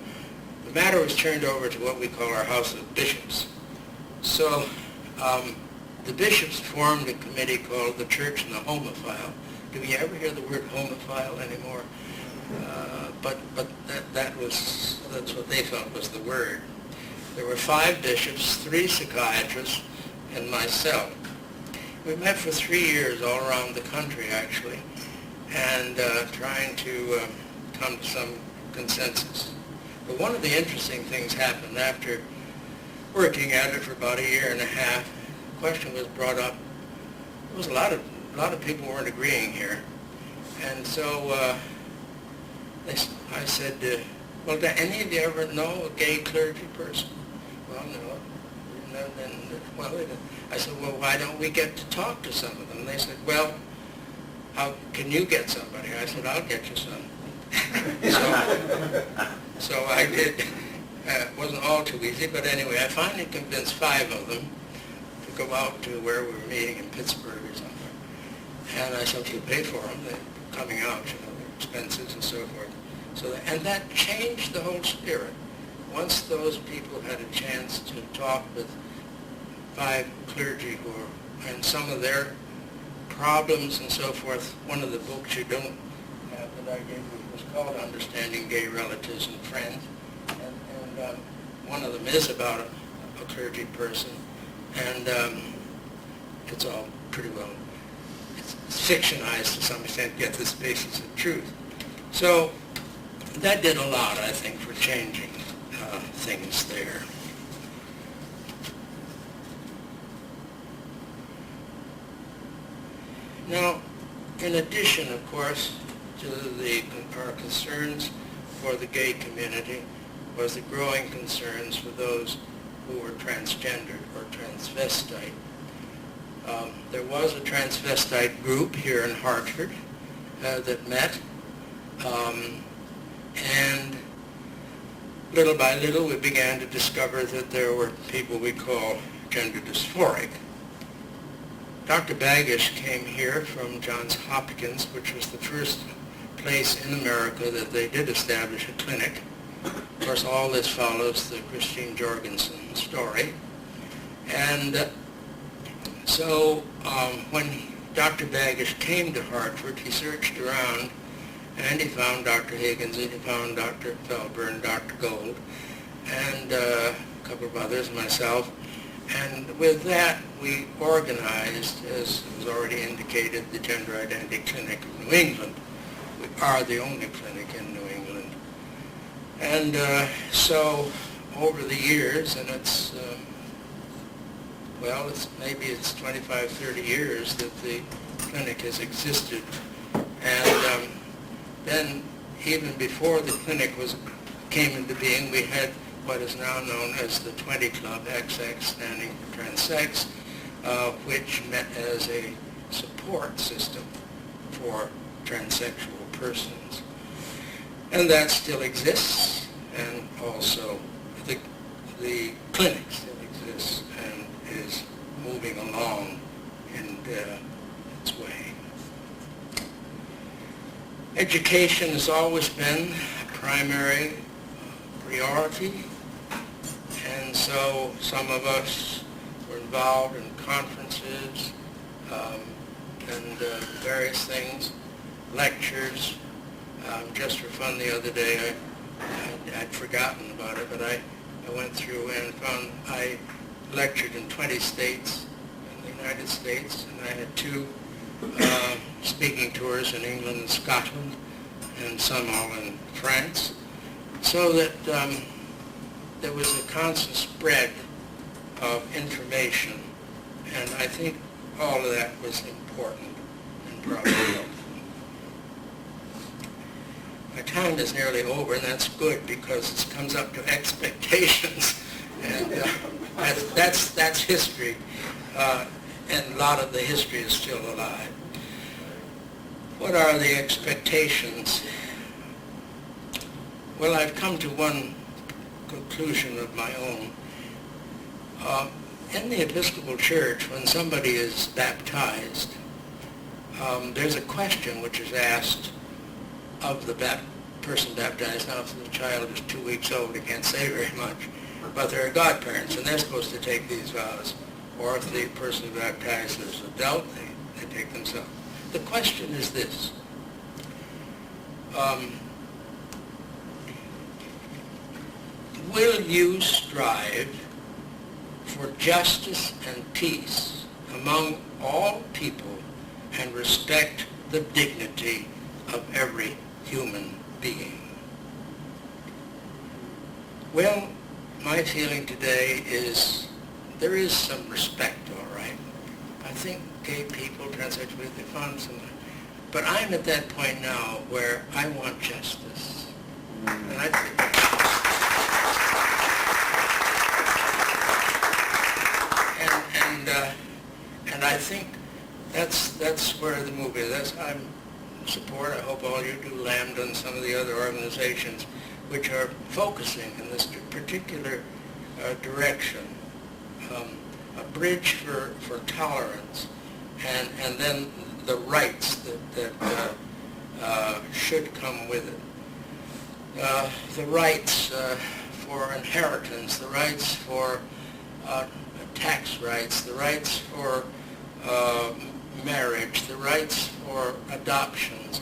[SPEAKER 8] the matter was turned over to what we call our House of Bishops. So the bishops formed a committee called the Church and the Homophile. Do you ever hear the word homophile anymore? But that's what they felt was the word. There were 5 bishops, 3 psychiatrists, and myself. We met for 3 years all around the country, actually, and trying to come to some consensus. But one of the interesting things happened after working at it for about a year and a half. The question was brought up. There was a lot of people weren't agreeing here, and so I said, well, do any of you ever know a gay clergy person? Well, no. I said, well, why don't we get to talk to some of them? And they said, well, how can you get somebody? I said, I'll get you some. So I did. It wasn't all too easy, but anyway, I finally convinced 5 of them to go out to where we were meeting in Pittsburgh or somewhere. And I said, if you pay for them, they're coming out, their expenses and so forth. And that changed the whole spirit. Once those people had a chance to talk with 5 clergy and some of their problems and so forth. One of the books you don't have that I gave you was called Understanding Gay Relatives and Friends. And one of them is about a clergy person. And it's all pretty well, it's fictionized to some extent, yet this basis of truth. So that did a lot, I think, for changing things there. Now, in addition, of course, to our concerns for the gay community was the growing concerns for those who were transgendered or transvestite. There was a transvestite group here in Hartford that met, and little by little we began to discover that there were people we call gender dysphoric. Dr. Bagish came here from Johns Hopkins, which was the first place in America that they did establish a clinic. Of course, all this follows the Christine Jorgensen story. And so when Dr. Bagish came to Hartford, he searched around, and he found Dr. Higgins, and he found Dr. Felber and Dr. Gold, and a couple of others, myself. And with that, we organized, as was already indicated, the Gender Identity Clinic of New England. We are the only clinic in New England. And so over the years, and it's, well, maybe it's 25, 30 years that the clinic has existed. And then even before the clinic came into being, we had what is now known as the 20 Club, XX standing for transsex, which met as a support system for transsexual persons. And that still exists, and also the clinic still exists and is moving along in its way. Education has always been a primary priority, and so some of us were involved in conferences and various things, lectures. Just for fun the other day, I'd forgotten about it, but I went through and found I lectured in 20 states in the United States, and I had 2 speaking tours in England and Scotland, and some all in France. So that there was a constant spread of information, and I think all of that was important and probably helpful. My time is nearly over, and that's good because it comes up to expectations, and that's history, and a lot of the history is still alive. What are the expectations? Well, I've come to one conclusion of my own. In the Episcopal Church, when somebody is baptized, there's a question which is asked of the person baptized. Now, if the child is 2 weeks old, he can't say very much, but there are godparents, and they're supposed to take these vows. Or if the person baptized is an adult, they take themselves. The question is this. Will you strive for justice and peace among all people and respect the dignity of every human being? Well, my feeling today is there is some respect, all right. I think gay people, transsexuals, they found some, but I'm at that point now where I want justice. And I think that's where the move is. I'm support. I hope all you do, Lambda and some of the other organizations which are focusing in this particular direction. A bridge for tolerance, and then the rights that should come with it. The rights for inheritance, the rights for tax rights, the rights for marriage, the rights for adoptions,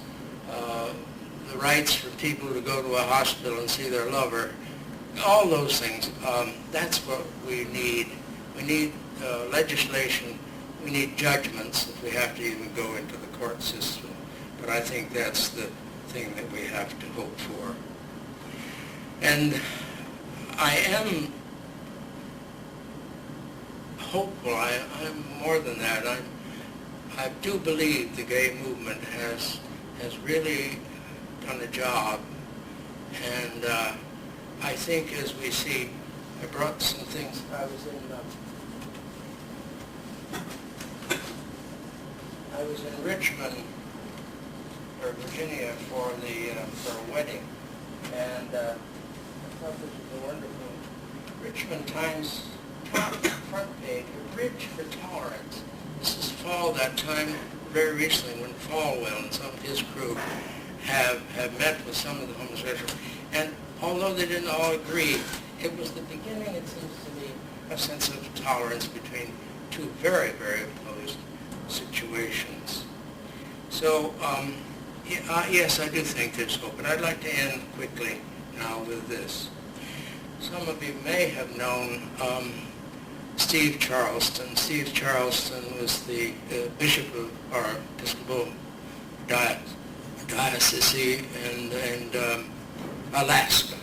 [SPEAKER 8] the rights for people to go to a hospital and see their lover, all those things, that's what we need. We need legislation, we need judgments if we have to even go into the court system. But I think that's the thing that we have to hope for. And I am hopeful. I'm more than that. I do believe the gay movement has really done a job, and I think as we see, I brought some things. I was in Richmond, or Virginia, for a wedding, and I thought this was a wonderful Richmond Times top front page, a bridge for tolerance. This is fall, that time very recently when Falwell and some of his crew have met with some of the homosexuals. And although they didn't all agree, it was the beginning, it seems to me, of a sense of tolerance between two very, very opposed situations. So, yes, I do think there's hope. And I'd like to end quickly now with this. Some of you may have known Steve Charleston. Steve Charleston was the bishop of our Episcopal diocese in Alaska.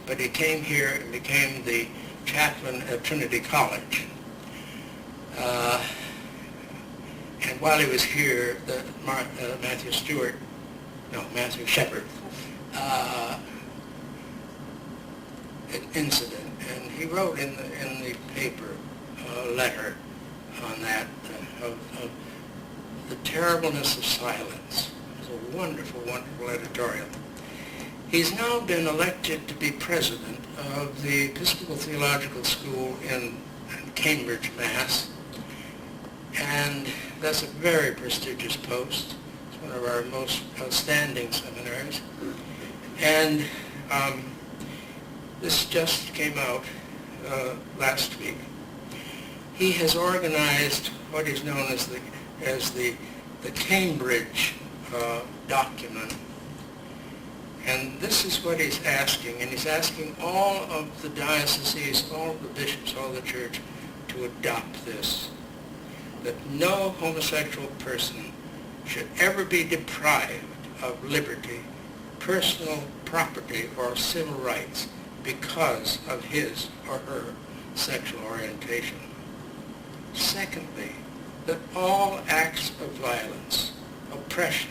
[SPEAKER 8] But he came here and became the chaplain at Trinity College. And while he was here, Matthew Shepard, an incident, and he wrote in the paper a letter on that, of the terribleness of silence. It was a wonderful, wonderful editorial. He's now been elected to be president of the Episcopal Theological School in Cambridge, Mass. And that's a very prestigious post. It's one of our most outstanding seminaries. And this just came out last week. He has organized what is known as the Cambridge document. And this is what he's asking, and he's asking all of the dioceses, all of the bishops, all the church to adopt this, that no homosexual person should ever be deprived of liberty, personal property, or civil rights because of his or her sexual orientation. Secondly, that all acts of violence, oppression,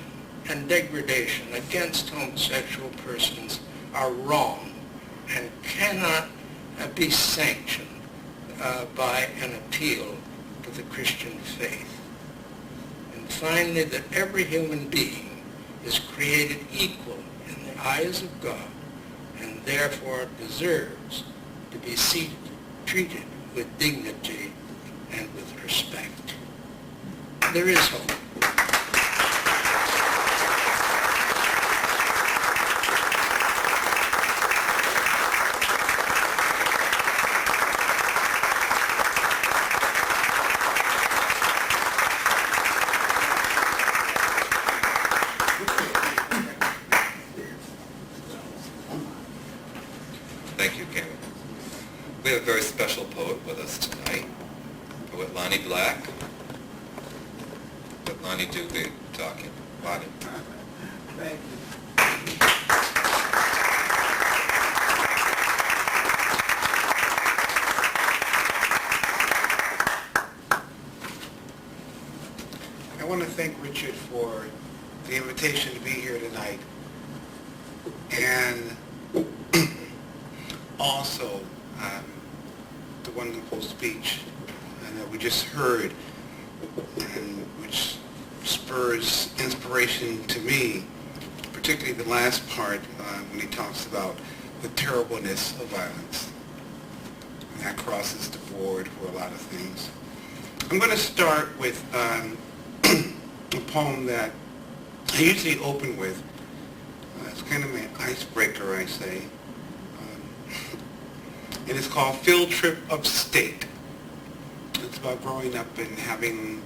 [SPEAKER 8] and degradation against homosexual persons are wrong and cannot be sanctioned by an appeal to the Christian faith. And finally, that every human being is created equal in the eyes of God and therefore deserves to be treated with dignity and with respect. There is hope.
[SPEAKER 2] Thank you, Kevin. We have a very special poet with us tonight, poet Lonnie Black. Let Lonnie do the talking. Lonnie.
[SPEAKER 6] Thank you.
[SPEAKER 9] I want to thank Richard for the invitation to be here tonight, and also the wonderful speech that we just heard, and which spurs inspiration to me, particularly the last part when he talks about the terribleness of violence. And that crosses the board for a lot of things. I'm going to start with a poem that I usually open with. It's kind of an icebreaker, I say. And it's called Field Trip Upstate. It's about growing up and having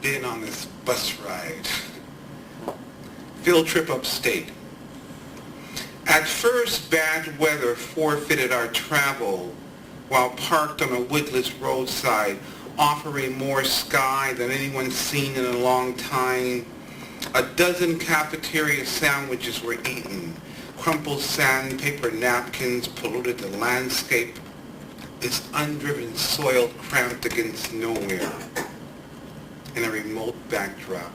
[SPEAKER 9] been on this bus ride. Field trip upstate. At first, bad weather forfeited our travel while parked on a woodless roadside, offering more sky than anyone's seen in a long time. A dozen cafeteria sandwiches were eaten. Crumpled sandpaper napkins polluted the landscape. Its undriven soil cramped against nowhere in a remote backdrop.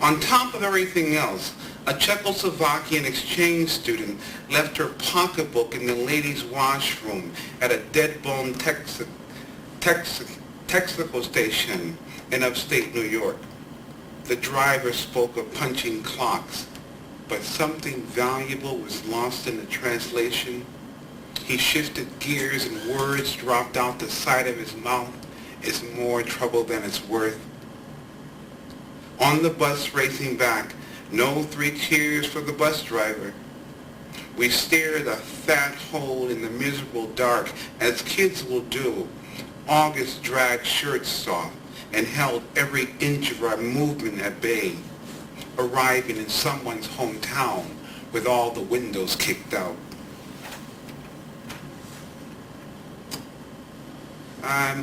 [SPEAKER 9] On top of everything else, a Czechoslovakian exchange student left her pocketbook in the ladies' washroom at a dead-bone Texaco station in upstate New York. The driver spoke of punching clocks, but something valuable was lost in the translation. He shifted gears and words dropped out the side of his mouth. It's more trouble than it's worth. On the bus racing back, no 3 cheers for the bus driver. We stared a fat hole in the miserable dark, as kids will do. August dragged shirts off and held every inch of our movement at bay, arriving in someone's hometown with all the windows kicked out.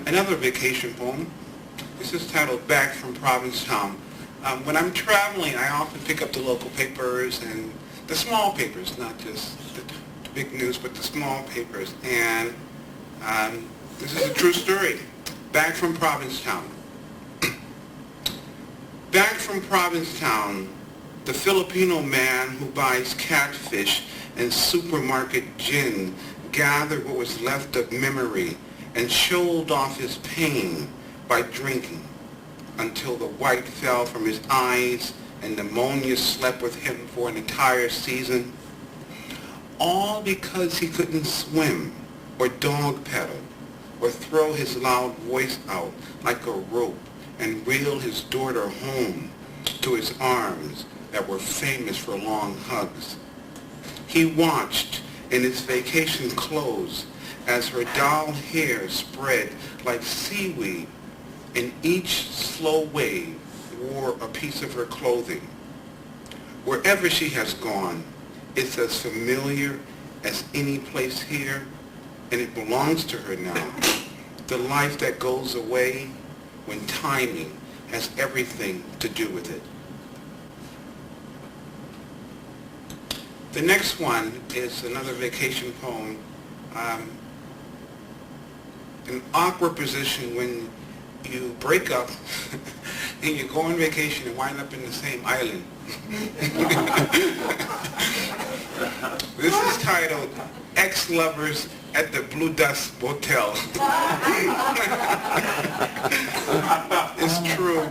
[SPEAKER 9] Another vacation poem. This is titled Back from Provincetown. When I'm traveling, I often pick up the local papers and the small papers, not just the big news, but the small papers. And this is a true story. Back from Provincetown. Back from Provincetown, the Filipino man who buys catfish and supermarket gin gathered what was left of memory and shouldered off his pain by drinking until the white fell from his eyes and pneumonia slept with him for an entire season. All because he couldn't swim or dog paddle or throw his loud voice out like a rope and reel his daughter home to his arms that were famous for long hugs. He watched in his vacation clothes as her doll hair spread like seaweed and each slow wave wore a piece of her clothing. Wherever she has gone, it's as familiar as any place here, and it belongs to her now. The life that goes away when timing has everything to do with it. The next one is another vacation poem. An awkward position when you break up and you go on vacation and wind up in the same island. This is titled Ex-Lovers at the Blue Dust Motel. It's true.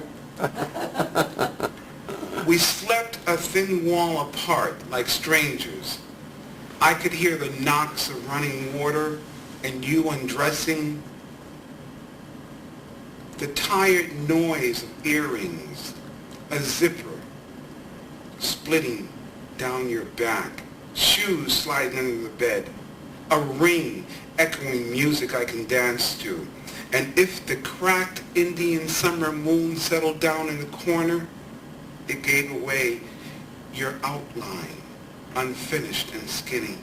[SPEAKER 9] We slept a thin wall apart like strangers. I could hear the knocks of running water and you undressing, the tired noise of earrings, a zipper splitting down your back, shoes sliding under the bed, a ring echoing music I can dance to. And if the cracked Indian summer moon settled down in the corner, it gave away your outline, unfinished and skinny.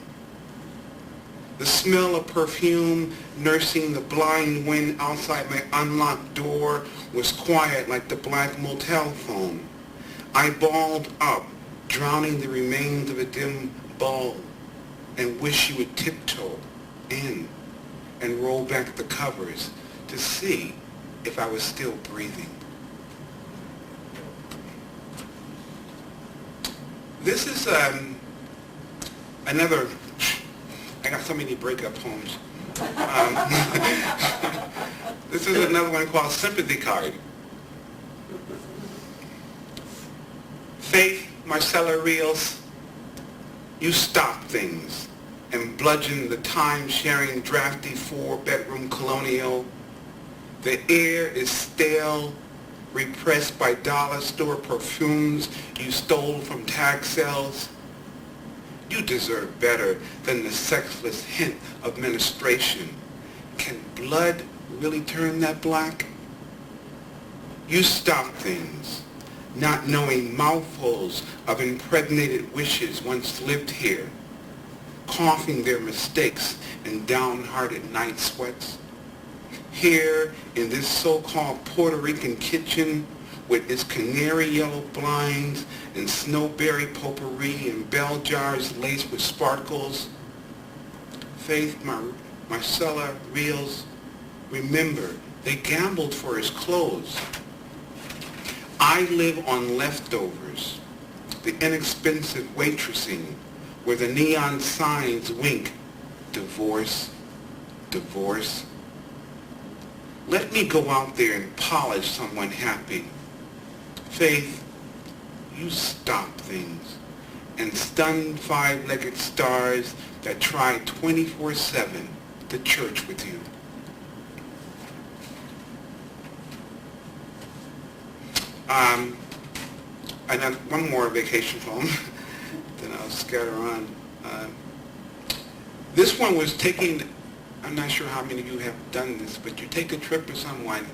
[SPEAKER 9] The smell of perfume nursing the blind wind outside my unlocked door was quiet like the black motel phone. I balled up, drowning the remains of a dim bulb, and wish you would tiptoe in and roll back the covers to see if I was still breathing. This is another, I got so many breakup poems. This is another one called Sympathy Card. Faith Marcella Rios, you stop things and bludgeon the time-sharing drafty 4-bedroom colonial. The air is stale, repressed by dollar store perfumes you stole from tag sales. You deserve better than the sexless hint of menstruation. Can blood really turn that black? You stop things, not knowing mouthfuls of impregnated wishes once lived here, coughing their mistakes in downhearted night sweats. Here in this so-called Puerto Rican kitchen with its canary yellow blinds and snowberry potpourri and bell jars laced with sparkles. Faith, Marcella, Reels, remember, they gambled for his clothes. I live on leftovers, the inexpensive waitressing where the neon signs wink, divorce, divorce. Let me go out there and polish someone happy. Faith, you stop things and stun five-legged stars that try 24/7 to church with you. And then one more vacation poem, then I'll scatter on. This one was taking, I'm not sure how many of you have done this, but you take a trip with someone,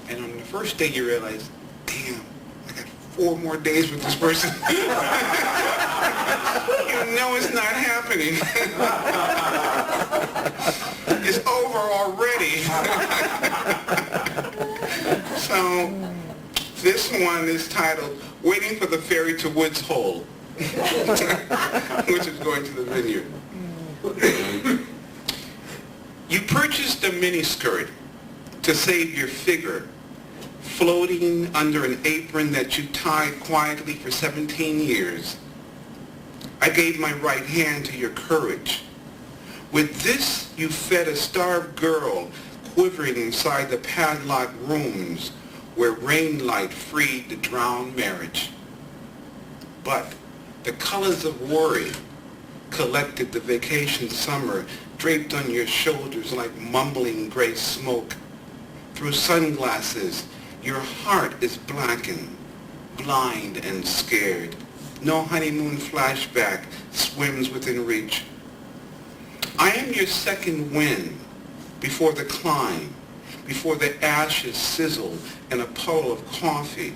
[SPEAKER 9] and on the first day you realize, damn, I got 4 more days with this person. You know it's not happening. It's over already. So this one is titled, Waiting for the Ferry to Woods Hole, which is going to the vineyard. You purchased a miniskirt to save your figure, floating under an apron that you tied quietly for 17 years. I gave my right hand to your courage. With this, you fed a starved girl quivering inside the padlocked rooms where rain light freed the drowned marriage. But the colors of worry collected the vacation summer draped on your shoulders like mumbling gray smoke. Through sunglasses, your heart is blackened, blind and scared. No honeymoon flashback swims within reach. I am your second wind before the climb, before the ashes sizzle in a puddle of coffee.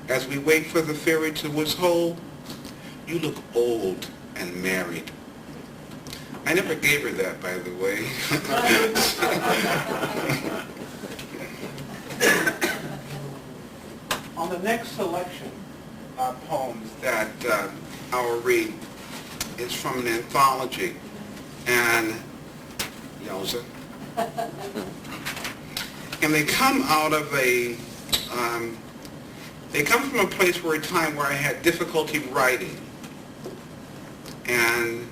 [SPEAKER 9] As we wait for the ferry to Woods Hole, you look old and married. I never gave her that, by the way. On the next selection of poems that I will read is from an anthology, and Yelza. And they come out of they come from a place where a time where I had difficulty writing. And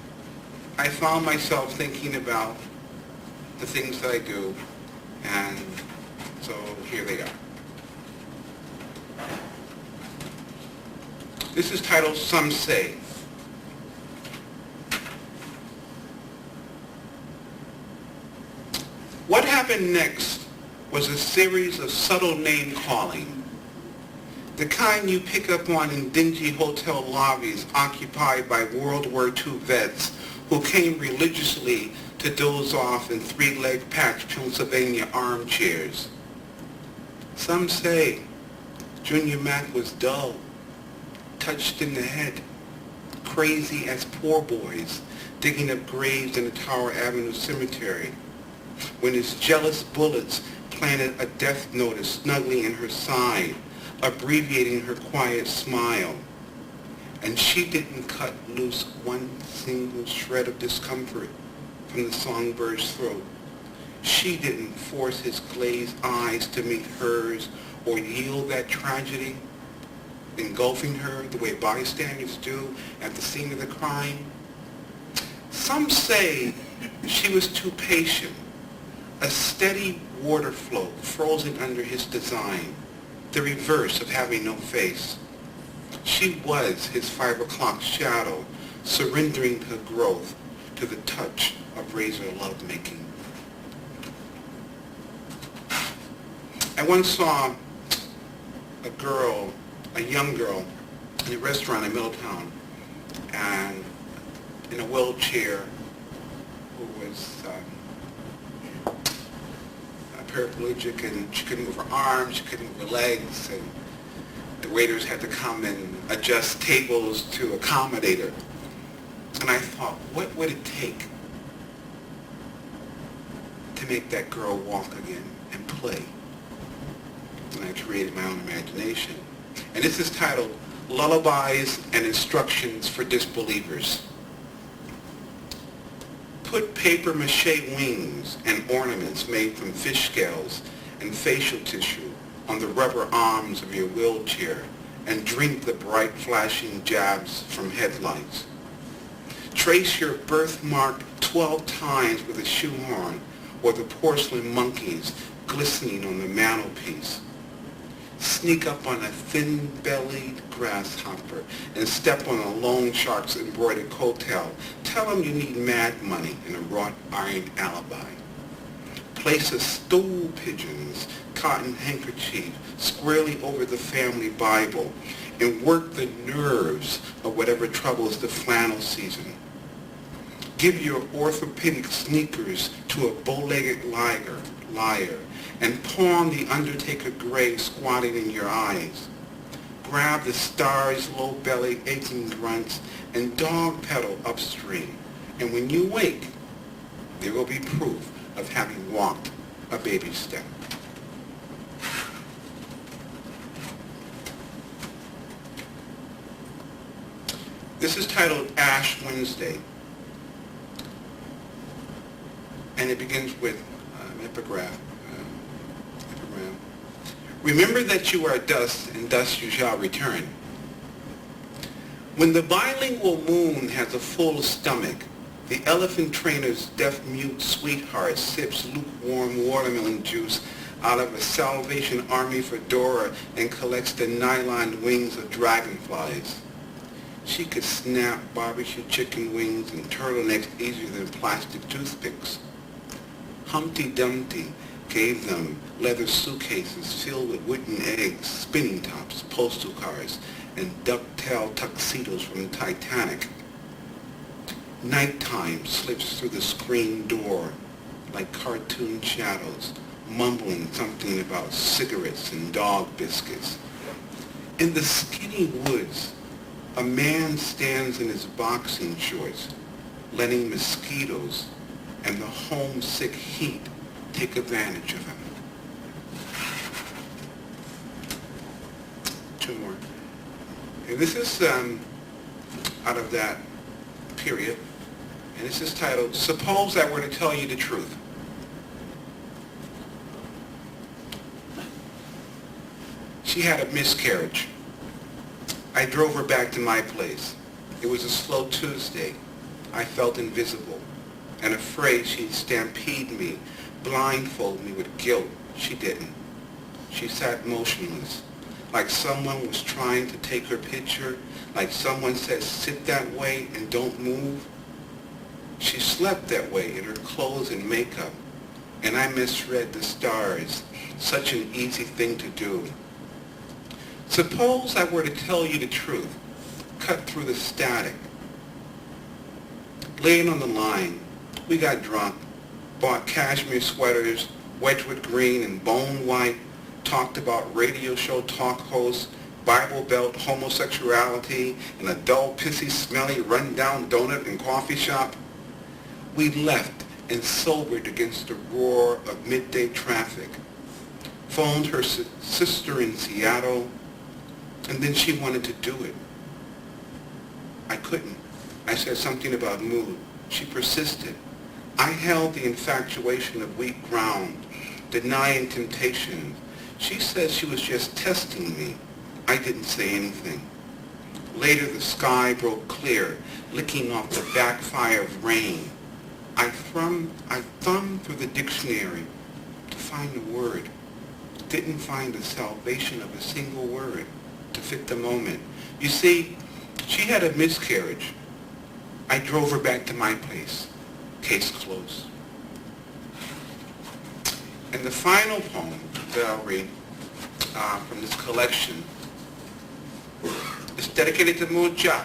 [SPEAKER 9] I found myself thinking about the things that I do, and so here they are. This is titled Some Say. What happened next was a series of subtle name-calling, the kind you pick up on in dingy hotel lobbies occupied by World War II vets who came religiously to doze off in 3-leg packed Pennsylvania armchairs. Some say Junior Mac was dull, touched in the head, crazy as poor boys digging up graves in the Tower Avenue Cemetery, when his jealous bullets planted a death notice snugly in her side, abbreviating her quiet smile. And she didn't cut loose one single shred of discomfort from the songbird's throat. She didn't force his glazed eyes to meet hers or yield that tragedy, engulfing her the way bystanders do at the scene of the crime. Some say she was too patient, a steady water flow frozen under his design, the reverse of having no face. She was his 5 o'clock shadow, surrendering to growth, to the touch of razor lovemaking. I once saw a young girl, in a restaurant in Middletown, and in a wheelchair, who was paraplegic, and she couldn't move her arms, she couldn't move her legs, and The waiters had to come and adjust tables to accommodate her. And I thought, what would it take to make that girl walk again and play? And I created my own imagination. And this is titled Lullabies and Instructions for Disbelievers. Put papier-mâché wings and ornaments made from fish scales and facial tissue on the rubber arms of your wheelchair and drink the bright flashing jabs from headlights. Trace your birthmark 12 times with a shoehorn or the porcelain monkeys glistening on the mantelpiece. Sneak up on a thin-bellied grasshopper and step on a loan shark's embroidered coattail. Tell him you need mad money and a wrought iron alibi. Place a stool pigeon's cotton handkerchief squarely over the family Bible and work the nerves of whatever troubles the flannel season. Give your orthopedic sneakers to a bow-legged liar and pawn the Undertaker gray squatting in your eyes. Grab the star's low-bellied aching grunts and dog pedal upstream. And when you wake, there will be proof of having walked a baby step. This is titled Ash Wednesday. And it begins with an epigram. Remember that you are dust, and dust you shall return. When the bilingual moon has a full stomach, the elephant trainer's deaf-mute sweetheart sips lukewarm watermelon juice out of a Salvation Army fedora and collects the nylon wings of dragonflies. She could snap barbecue chicken wings and turtlenecks easier than plastic toothpicks. Humpty Dumpty gave them leather suitcases filled with wooden eggs, spinning tops, postal cards, and ducktail tuxedos from the Titanic. Nighttime slips through the screen door like cartoon shadows, mumbling something about cigarettes and dog biscuits. In the skinny woods, a man stands in his boxing shorts, letting mosquitoes and the homesick heat take advantage of him. Two more. And this is out of that period, and this is titled, Suppose I Were to Tell You the Truth. She had a miscarriage. I drove her back to my place. It was a slow Tuesday. I felt invisible and afraid she'd stampede me, blindfold me with guilt. She didn't. She sat motionless, like someone was trying to take her picture, like someone said, sit that way and don't move. She slept that way in her clothes and makeup, and I misread the stars, such an easy thing to do. Suppose I were to tell you the truth, cut through the static. Laying on the line, we got drunk, bought cashmere sweaters, Wedgwood green and bone white, talked about radio show talk hosts, Bible Belt homosexuality, and a dull, pissy, smelly, run-down donut and coffee shop. We left and sobered against the roar of midday traffic. Phoned her sister in Seattle, and then she wanted to do it. I couldn't. I said something about mood. She persisted. I held the infatuation of weak ground, denying temptation. She said she was just testing me. I didn't say anything. Later the sky broke clear, licking off the backfire of rain. I thumbed through the dictionary to find a word. Didn't find the salvation of a single word to fit the moment. You see, she had a miscarriage. I drove her back to my place. Case closed. And the final poem that I'll read from this collection is dedicated to Muja,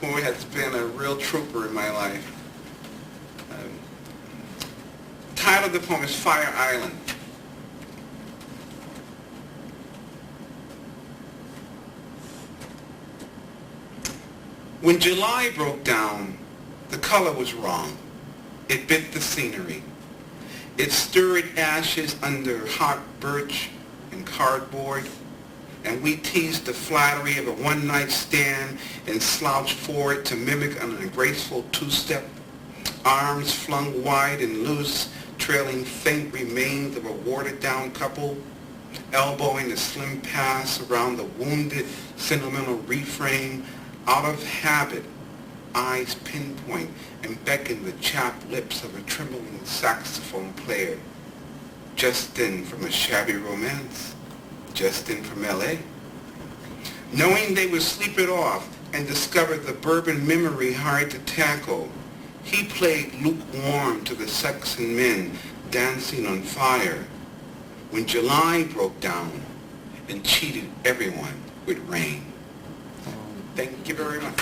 [SPEAKER 9] who has been a real trooper in my life. The title of the poem is Fire Island. When July broke down, the color was wrong. It bit the scenery. It stirred ashes under hot birch and cardboard, and we teased the flattery of a one-night stand and slouched forward to mimic an ungraceful two-step, arms flung wide and loose, trailing faint remains of a watered-down couple, elbowing the slim pass around the wounded sentimental refrain. Out of habit, eyes pinpoint and beckon the chapped lips of a trembling saxophone player. Just in from a shabby romance, just in from L.A. Knowing they would sleep it off and discover the bourbon memory hard to tackle, he played lukewarm to the Saxon men dancing on fire. When July broke down and cheated everyone with rain. Thank you very much.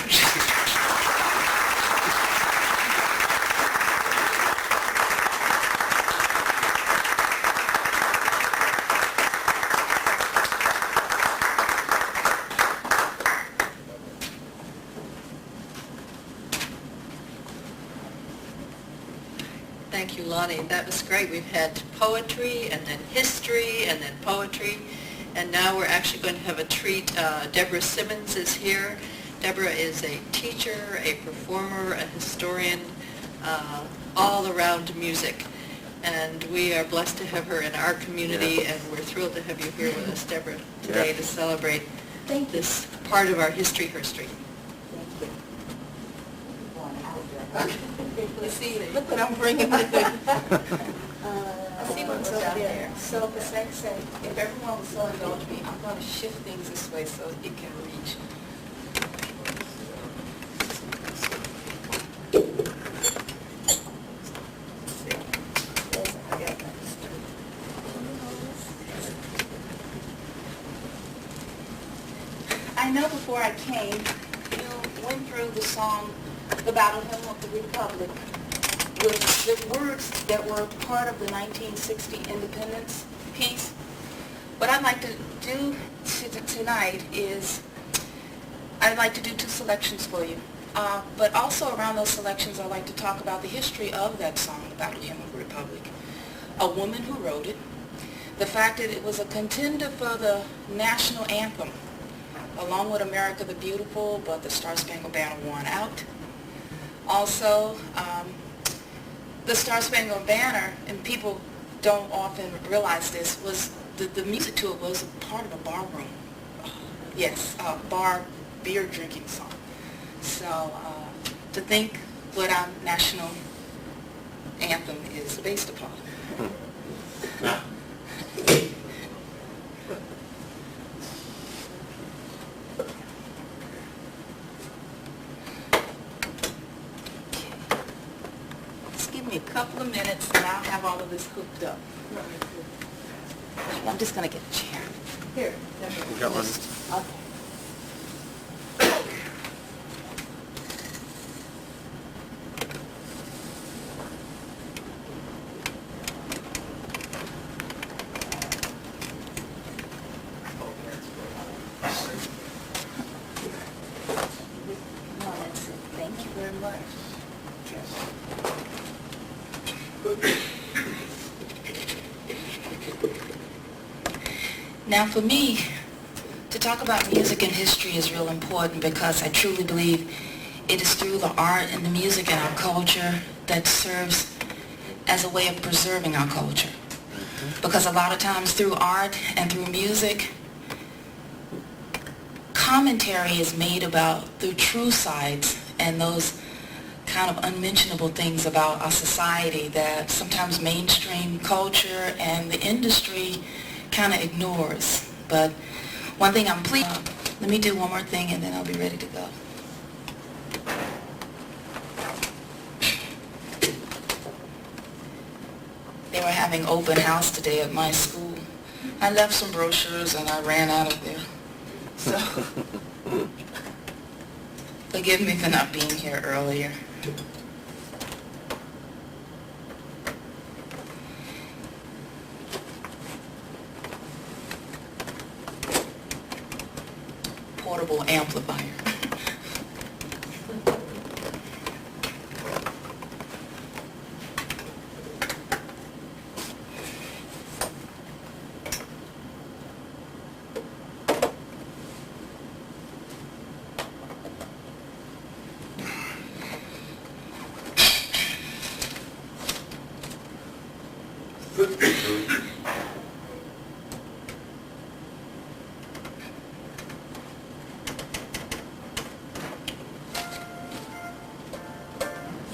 [SPEAKER 1] Thank you, Lonnie. That was great. We've had poetry and then history and then poetry. And now we're actually going to have a treat. Deborah Simmons is here. Deborah is a teacher, a performer, a historian, all around music. And we are blessed to have her in our community, and we're thrilled to have you here with us, Deborah, today to celebrate this part of our history.
[SPEAKER 5] You see, look what I'm bringing with me. I see what's down there. So for sakes sake, if everyone will so indulge me, I'm going to shift things this way so it can reach. I know before I came, you went through the song, The Battle Hymn of the Republic, with the words that were part of the 1960 independence piece. What I'd like to do tonight is, I'd like to do two selections for you. But also around those selections, I'd like to talk about the history of that song, The Battle Hymn of the Republic, a woman who wrote it, the fact that it was a contender for the national anthem, along with America the Beautiful, but the Star-Spangled Banner won out. Also, the Star-Spangled Banner, and people don't often realize this, was the music to it was a part of a bar room. Yes, bar beer drinking song. So to think what our national anthem is based upon. A couple of minutes and I'll have all of this hooked up. I'm just going to get a chair. Here.
[SPEAKER 6] You got one?
[SPEAKER 5] Okay. No, that's it. Thank you very much. Now for me, to talk about music and history is real important because I truly believe it is through the art and the music and our culture that serves as a way of preserving our culture. Because a lot of times through art and through music, commentary is made about the true sides and those kind of unmentionable things about our society that sometimes mainstream culture and the industry kind of ignores. But one thing I'm pleased, let me do one more thing and then I'll be ready to go. They were having open house today at my school. I left some brochures and I ran out of there. So, forgive me for not being here earlier. Portable amplifier.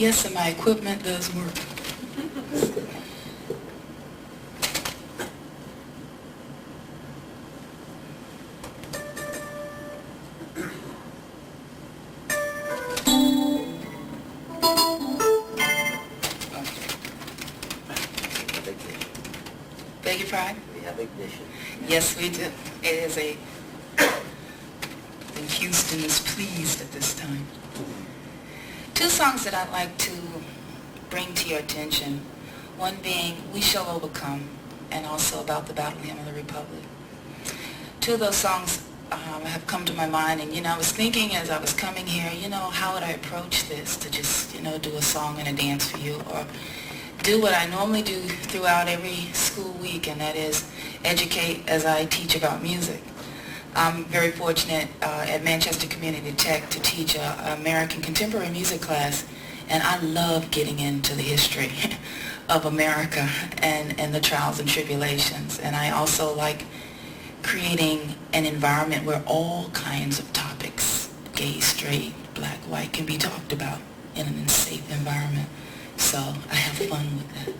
[SPEAKER 5] Yes, and my equipment does work. Beg your pardon?
[SPEAKER 6] We have ignition.
[SPEAKER 5] Yes, we do. It is a... And Houston is pleased at this time. Two songs that I'd like to bring to your attention. One being We Shall Overcome, and also about the Battle Hymn of the Republic. Two of those songs have come to my mind, and I was thinking as I was coming here, how would I approach this to just, do a song and a dance for you, or do what I normally do throughout every school week, and that is educate as I teach about music. I'm very fortunate at Manchester Community Tech to teach an American contemporary music class, and I love getting into the history of America and the trials and tribulations. And I also like creating an environment where all kinds of topics, gay, straight, black, white, can be talked about in a safe environment. So I have fun with that.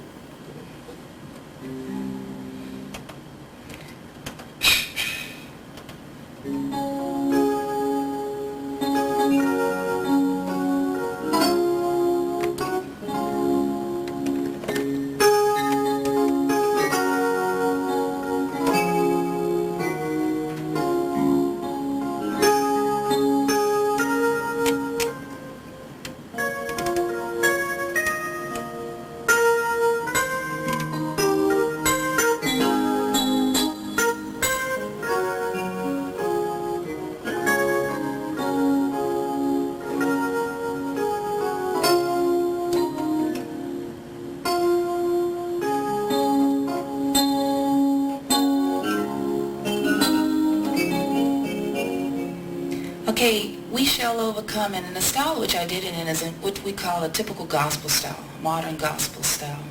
[SPEAKER 5] Okay, We Shall Overcome, and in the style which I did it in is in what we call a typical gospel style, modern gospel style.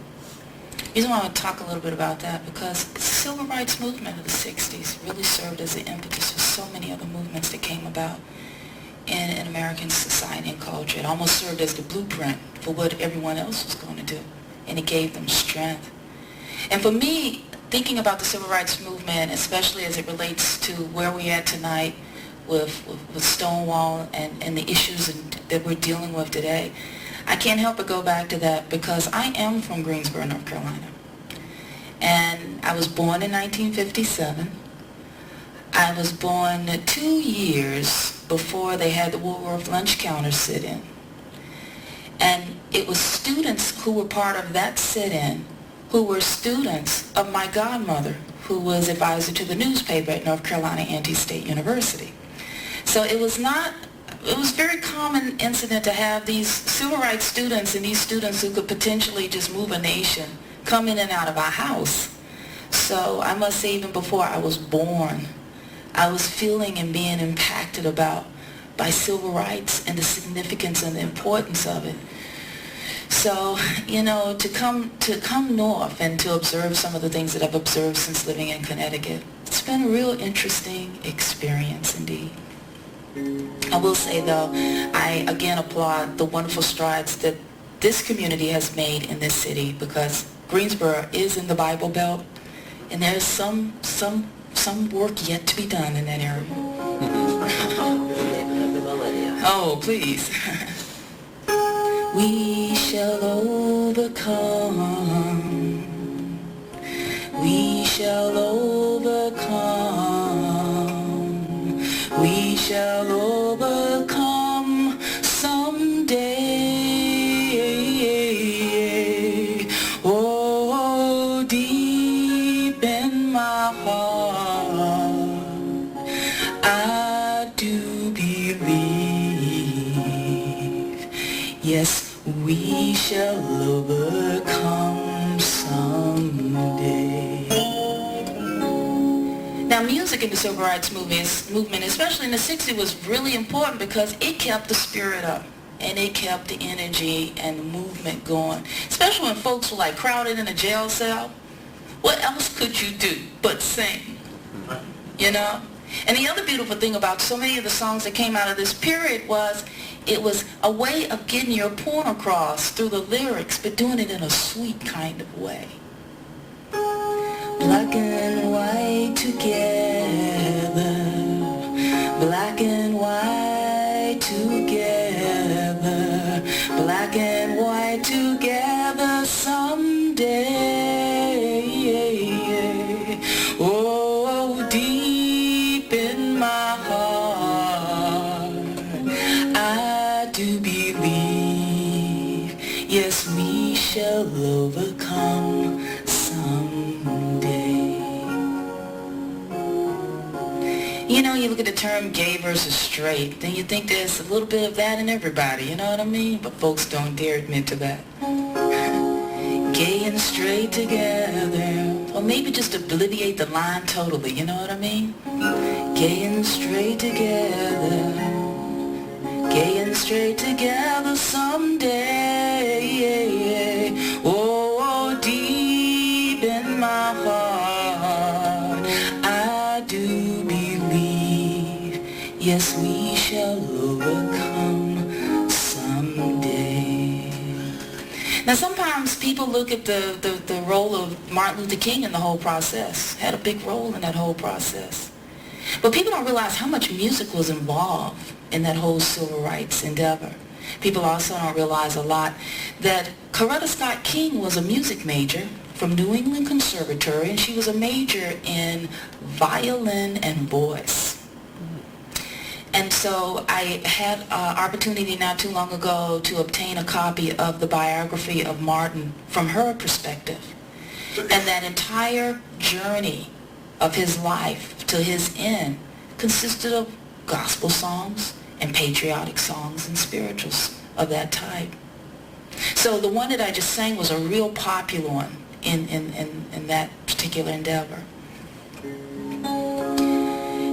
[SPEAKER 5] The reason why I want to talk a little bit about that, because the civil rights movement of the 60s really served as the impetus for so many other movements that came about in American society and culture. It almost served as the blueprint for what everyone else was going to do, and it gave them strength. And for me, thinking about the civil rights movement, especially as it relates to where we're at tonight, with Stonewall and the issues that we're dealing with today, I can't help but go back to that because I am from Greensboro, North Carolina. And I was born in 1957. I was born 2 years before they had the Woolworth lunch counter sit-in. And it was students who were part of that sit-in who were students of my godmother, who was advisor to the newspaper at North Carolina State University. So it was very common incident to have these civil rights students and these students who could potentially just move a nation come in and out of our house. So I must say, even before I was born, I was feeling and being impacted by civil rights and the significance and the importance of it. So, to come north and to observe some of the things that I've observed since living in Connecticut, it's been a real interesting experience indeed. I will say, though, I again applaud the wonderful strides that this community has made in this city, because Greensboro is in the Bible Belt, and there's some work yet to be done in that area. Oh, please. We shall overcome. We shall overcome. We shall overcome someday. Oh, deep in my heart, I do believe. Yes, we shall overcome someday. Now, music in the civil rights movement, especially in the 60s, was really important because it kept the spirit up and it kept the energy and the movement going. Especially when folks were like crowded in a jail cell. What else could you do but sing? You know? And the other beautiful thing about so many of the songs that came out of this period was it was a way of getting your point across through the lyrics, but doing it in a sweet kind of way. Black and white together, black and white together, black and white together someday. Oh, deep in my heart, I do believe, yes, we shall overcome someday. You know, you look at the term gay versus straight, then you think there's a little bit of that in everybody, you know what I mean? But folks don't dare admit to that. Gay and straight together, or maybe just obliviate the line totally, you know what I mean? Gay and straight together, gay and straight together someday. Oh, deep in my heart, I do believe, yes, we shall overcome someday. Now, sometimes people look at the role of Martin Luther King in the whole process, had a big role in that whole process. But people don't realize how much music was involved in that whole civil rights endeavor. People also don't realize a lot that Coretta Scott King was a music major from New England Conservatory, and she was a major in violin and voice. And so I had an opportunity not too long ago to obtain a copy of the biography of Martin from her perspective. And that entire journey of his life to his end consisted of gospel songs and patriotic songs and spirituals of that type. So the one that I just sang was a real popular one in that particular endeavor.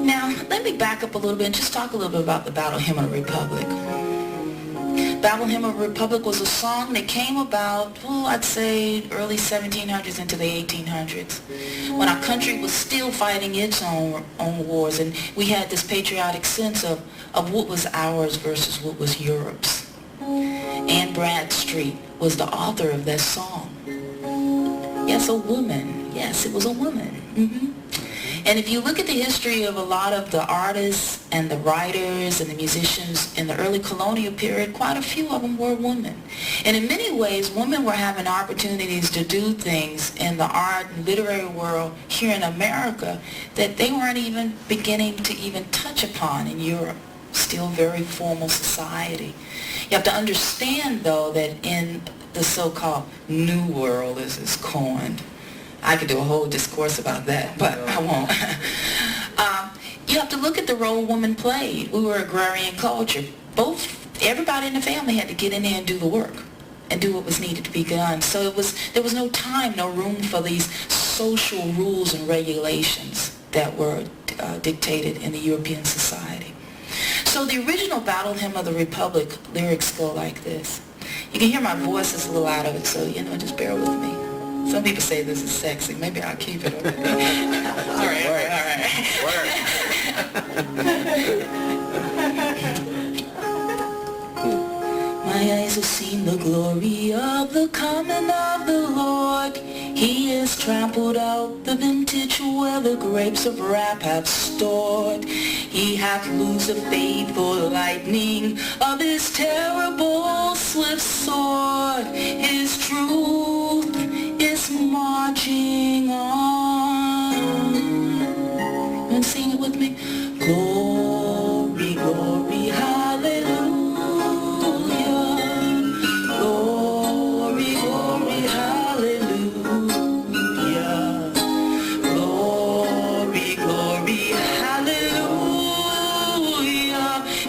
[SPEAKER 5] Now, let me back up a little bit and just talk a little bit about the Battle Hymn of the Republic. Battle Hymn of the Republic was a song that came about, I'd say early 1700s into the 1800s, when our country was still fighting its own wars, and we had this patriotic sense of what was ours versus what was Europe's. Anne Bradstreet was the author of that song. Yes, a woman. Yes, it was a woman. Mm-hmm. And if you look at the history of a lot of the artists and the writers and the musicians in the early colonial period, quite a few of them were women. And in many ways, women were having opportunities to do things in the art and literary world here in America that they weren't even beginning to even touch upon in Europe. Still very formal society. You have to understand, though, that in the so-called New World, as it's coined, I could do a whole discourse about that, but I won't. You have to look at the role women played. We were agrarian culture. Everybody in the family had to get in there and do the work and do what was needed to be done. So there was no time, no room for these social rules and regulations that were dictated in the European society. So the original Battle Hymn of the Republic lyrics go like this. You can hear my voice is a little out of it, so, just bear with me. Some people say this is sexy. Maybe I'll keep it. Okay? All right. My eyes have seen the glory of the coming of the Lord. He has trampled out the vintage where the grapes of wrath have stored. He hath loosed the faithful lightning of his terrible swift sword. His truth is marching on. And sing it with me. Glory, glory, hallelujah. Glory, glory, hallelujah. Glory, glory, hallelujah.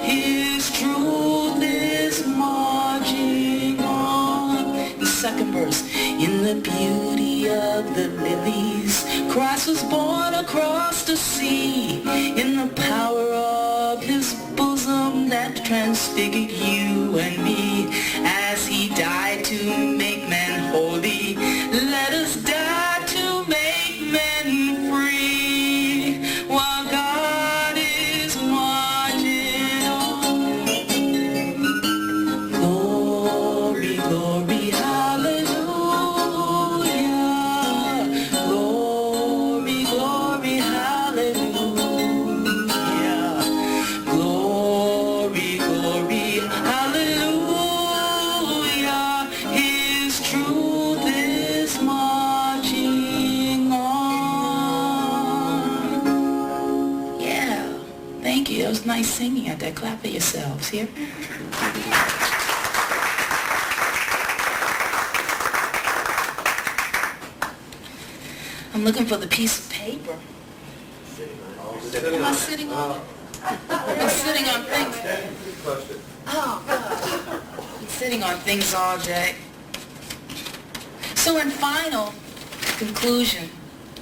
[SPEAKER 5] His truth is marching on. The second verse. In the beauty of the lilies, Christ was born across the sea. In the power of his bosom that transfigured you and me. As he died to make men holy, let us die to make men free. While God that. Clap for yourselves here. I'm looking for the piece of paper. Am I sitting on it? I'm sitting on things. Oh, God. I'm sitting on things all day. So in final conclusion,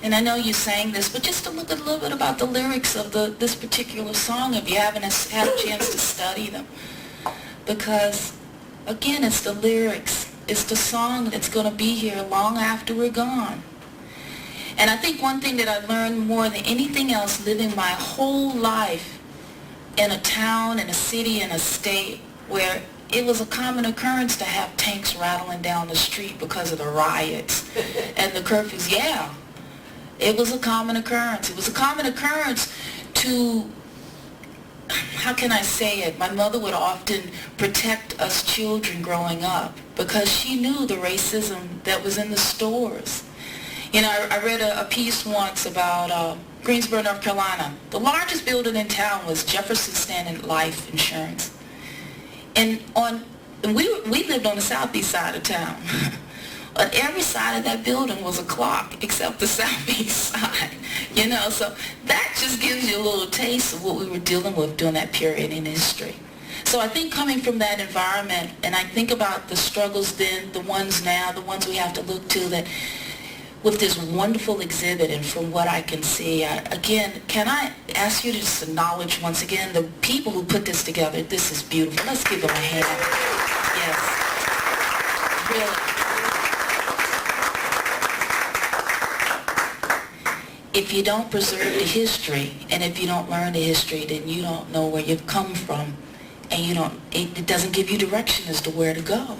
[SPEAKER 5] and I know you sang this, but just to look a little bit about the lyrics of this particular song, if you haven't had a chance to study them. Because, again, it's the lyrics. It's the song that's going to be here long after we're gone. And I think one thing that I learned more than anything else living my whole life in a town, in a city, in a state where it was a common occurrence to have tanks rattling down the street because of the riots and the curfews. Yeah, it was a common occurrence. It was a common occurrence to, how can I say it? My mother would often protect us children growing up because she knew the racism that was in the stores. You know, I read a piece once about Greensboro, North Carolina. The largest building in town was Jefferson Standard Life Insurance. And we lived on the southeast side of town. On every side of that building was a clock except the southeast side. You know, so that just gives you a little taste of what we were dealing with during that period in history. So I think coming from that environment, and I think about the struggles then, the ones now, the ones we have to look to, that with this wonderful exhibit, and from what I can see, again, can I ask you to just acknowledge once again the people who put this together? This is beautiful. Let's give them a hand. Yes. Really. If you don't preserve the history, and if you don't learn the history, then you don't know where you've come from, and it doesn't give you direction as to where to go.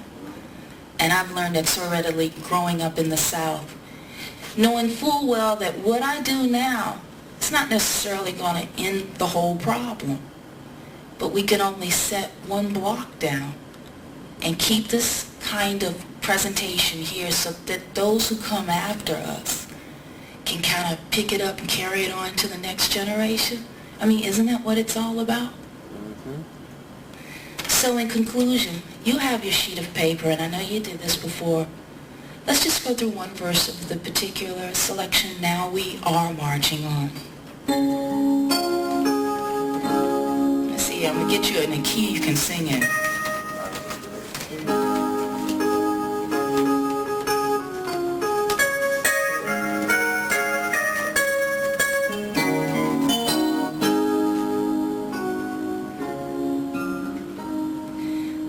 [SPEAKER 5] And I've learned that so readily growing up in the South, knowing full well that what I do now, it's not necessarily going to end the whole problem. But we can only set one block down and keep this kind of presentation here so that those who come after us can kind of pick it up and carry it on to the next generation. I mean, isn't that what it's all about? Mm-hmm. So in conclusion, you have your sheet of paper, and I know you did this before. Let's just go through one verse of the particular selection, Now We Are Marching On. Let's see, I'm going to get you in a key you can sing in.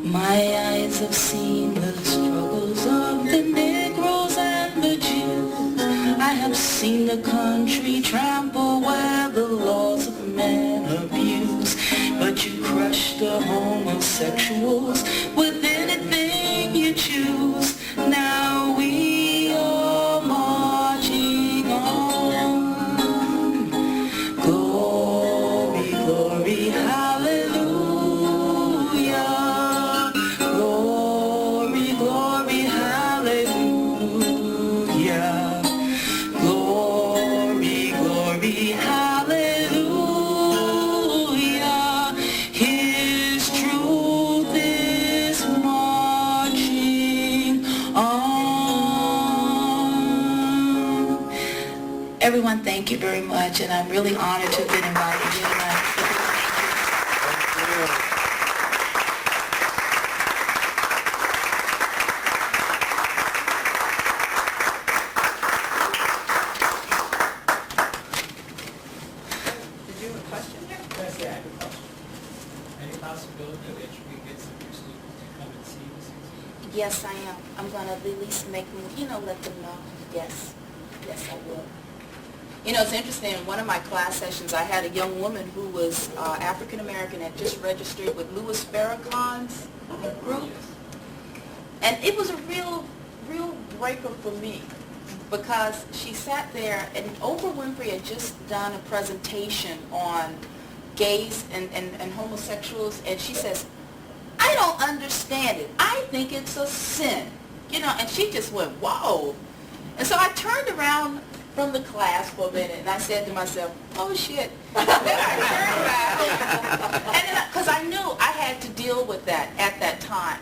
[SPEAKER 5] My eyes have seen the struggles of the Negroes and the Jews. I have seen the country trample where the laws of man abuse. But you crush the homosexuals with anything you choose. Now we are marching on. Glory, glory, hallelujah. Glory, glory, hallelujah. Glory, glory, hallelujah. His truth is marching on. Everyone, thank you very much, and I'm really honored to have been invited here tonight.
[SPEAKER 7] Did you have a question there?
[SPEAKER 6] Yes, I have a question. Any possibility that we get some new students to come and see this exhibit?
[SPEAKER 5] Yes, I am. I'm going to at least make them, let them know. Yes. Yes, I will. It's interesting. In one of my class sessions, I had a young woman who was African American, had just registered with Louis Farrakhan's group. And it was a real breaker for me because she sat there, and Oprah Winfrey had just done a presentation on gays and homosexuals, and she says, I don't understand it. I think it's a sin. And she just went, whoa. And so I turned around from the class for a minute, and I said to myself, oh shit. Then I turned back. And then, because I knew I had to deal with that at that time.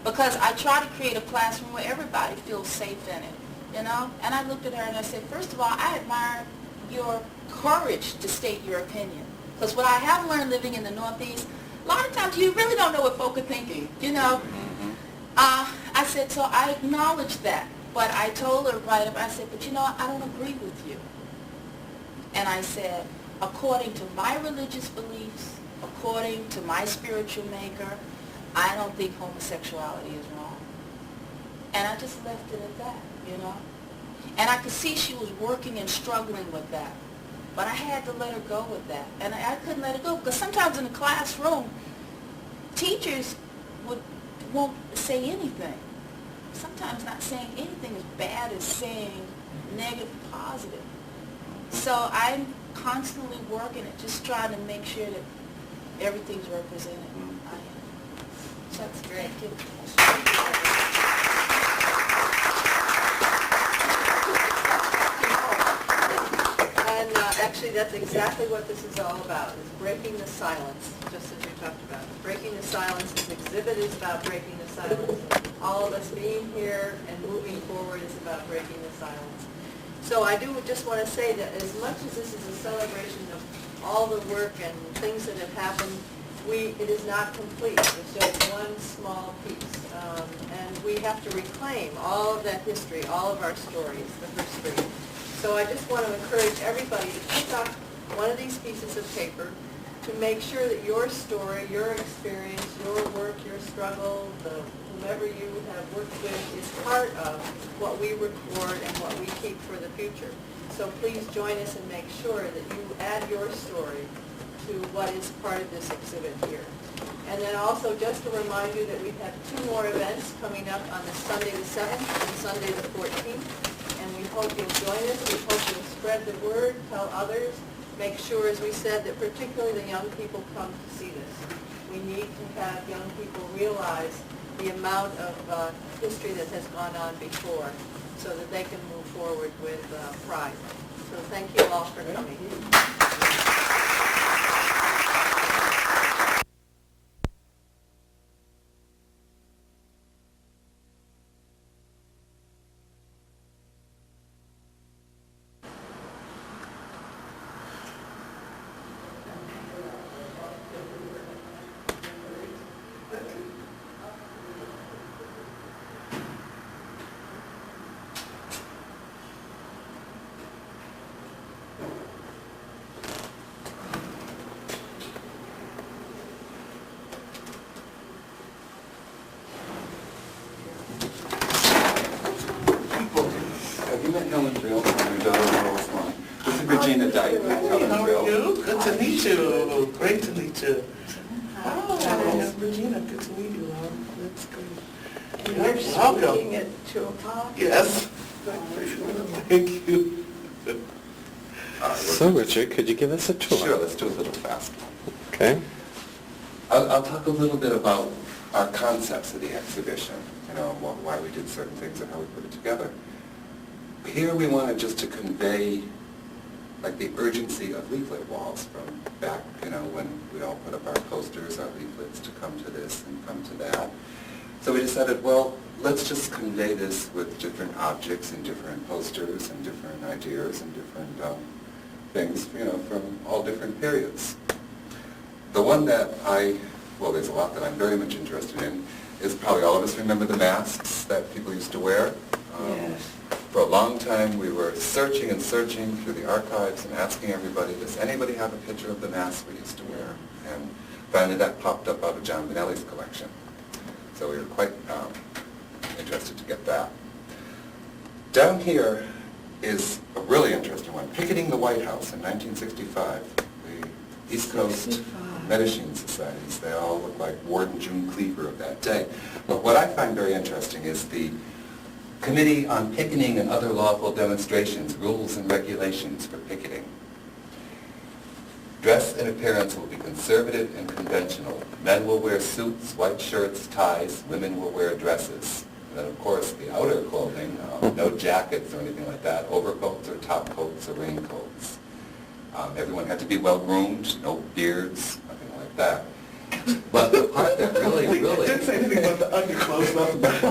[SPEAKER 5] Because I try to create a classroom where everybody feels safe in it, you know? And I looked at her and I said, first of all, I admire your courage to state your opinion. Because what I have learned living in the Northeast, a lot of times you really don't know what folk are thinking, you know? I said, so I acknowledge that. But I told her right up, I said, but you know, I don't agree with you. And I said, according to my religious beliefs, according to my spiritual maker, I don't think homosexuality is wrong. And I just left it at that, you know? And I could see she was working and struggling with that. But I had to let her go with that. And I couldn't let her go because sometimes in the classroom, teachers won't say anything. Sometimes not saying anything is bad as saying negative, positive. So I'm constantly working at just trying to make sure that everything's represented. I am. So that's great.
[SPEAKER 10] And actually, that's exactly what this is all about, is breaking the silence, just as we talked about. Breaking the silence, this exhibit is about breaking the silence. All of us being here and moving forward is about breaking the silence. So I do just want to say that as much as this is a celebration of all the work and things that have happened, it is not complete. It's just one small piece. And we have to reclaim all of that history, all of our stories, the history. So I just want to encourage everybody to pick up one of these pieces of paper to make sure that your story, your experience, your work, your struggle, whomever you have worked with is part of what we record and what we keep for the future. So please join us and make sure that you add your story to what is part of this exhibit here. And then also just to remind you that we have 2 more events coming up on the Sunday the 7th and Sunday the 14th. And we hope you'll join us. We hope you'll spread the word, tell others. Make sure, as we said, that particularly the young people come to see this. We need to have young people realize the amount of history that has gone on before so that they can move forward with pride. So thank you all for coming.
[SPEAKER 2] Have you met Helen Drill from your daughter Laurel's mom? This is Regina Dyke. Helen
[SPEAKER 11] How are
[SPEAKER 2] Drill.
[SPEAKER 11] you? Good to meet you. Great to meet you. Oh, Regina, good to meet you. That's good.
[SPEAKER 10] We're speaking at 2 o'clock.
[SPEAKER 11] Yes. Thank you.
[SPEAKER 12] So, Richard, could you give us a tour?
[SPEAKER 2] Sure, let's do it a little fast.
[SPEAKER 12] Okay.
[SPEAKER 2] I'll talk a little bit about our concepts of the exhibition, you know, why we did certain things and how we put it together. Here we wanted just to convey like the urgency of leaflet walls from back, you know, when we all put up our posters, our leaflets to come to this and come to that. So we decided, well, let's just convey this with different objects and different posters and different ideas and different things, you know, from all different periods. The one that well, there's a lot that I'm very much interested in, is probably all of us remember the masks that people used to wear.
[SPEAKER 10] Yes.
[SPEAKER 2] For a long time, we were searching and searching through the archives and asking everybody, does anybody have a picture of the mask we used to wear? And finally that popped up out of John Benelli's collection. So we were quite interested to get that. Down here is a really interesting one, picketing the White House in 1965. The East Coast Medicine Societies, they all look like Ward and June Cleaver of that day. But what I find very interesting is the Committee on Picketing and Other Lawful Demonstrations, Rules and Regulations for Picketing. Dress and appearance will be conservative and conventional. Men will wear suits, white shirts, ties. Women will wear dresses. And then, of course, the outer clothing, no jackets or anything like that, overcoats or top coats or raincoats. Everyone had to be well-groomed, no beards, nothing like that. But the part that really...
[SPEAKER 11] Didn't say anything about the underclothes, nothing about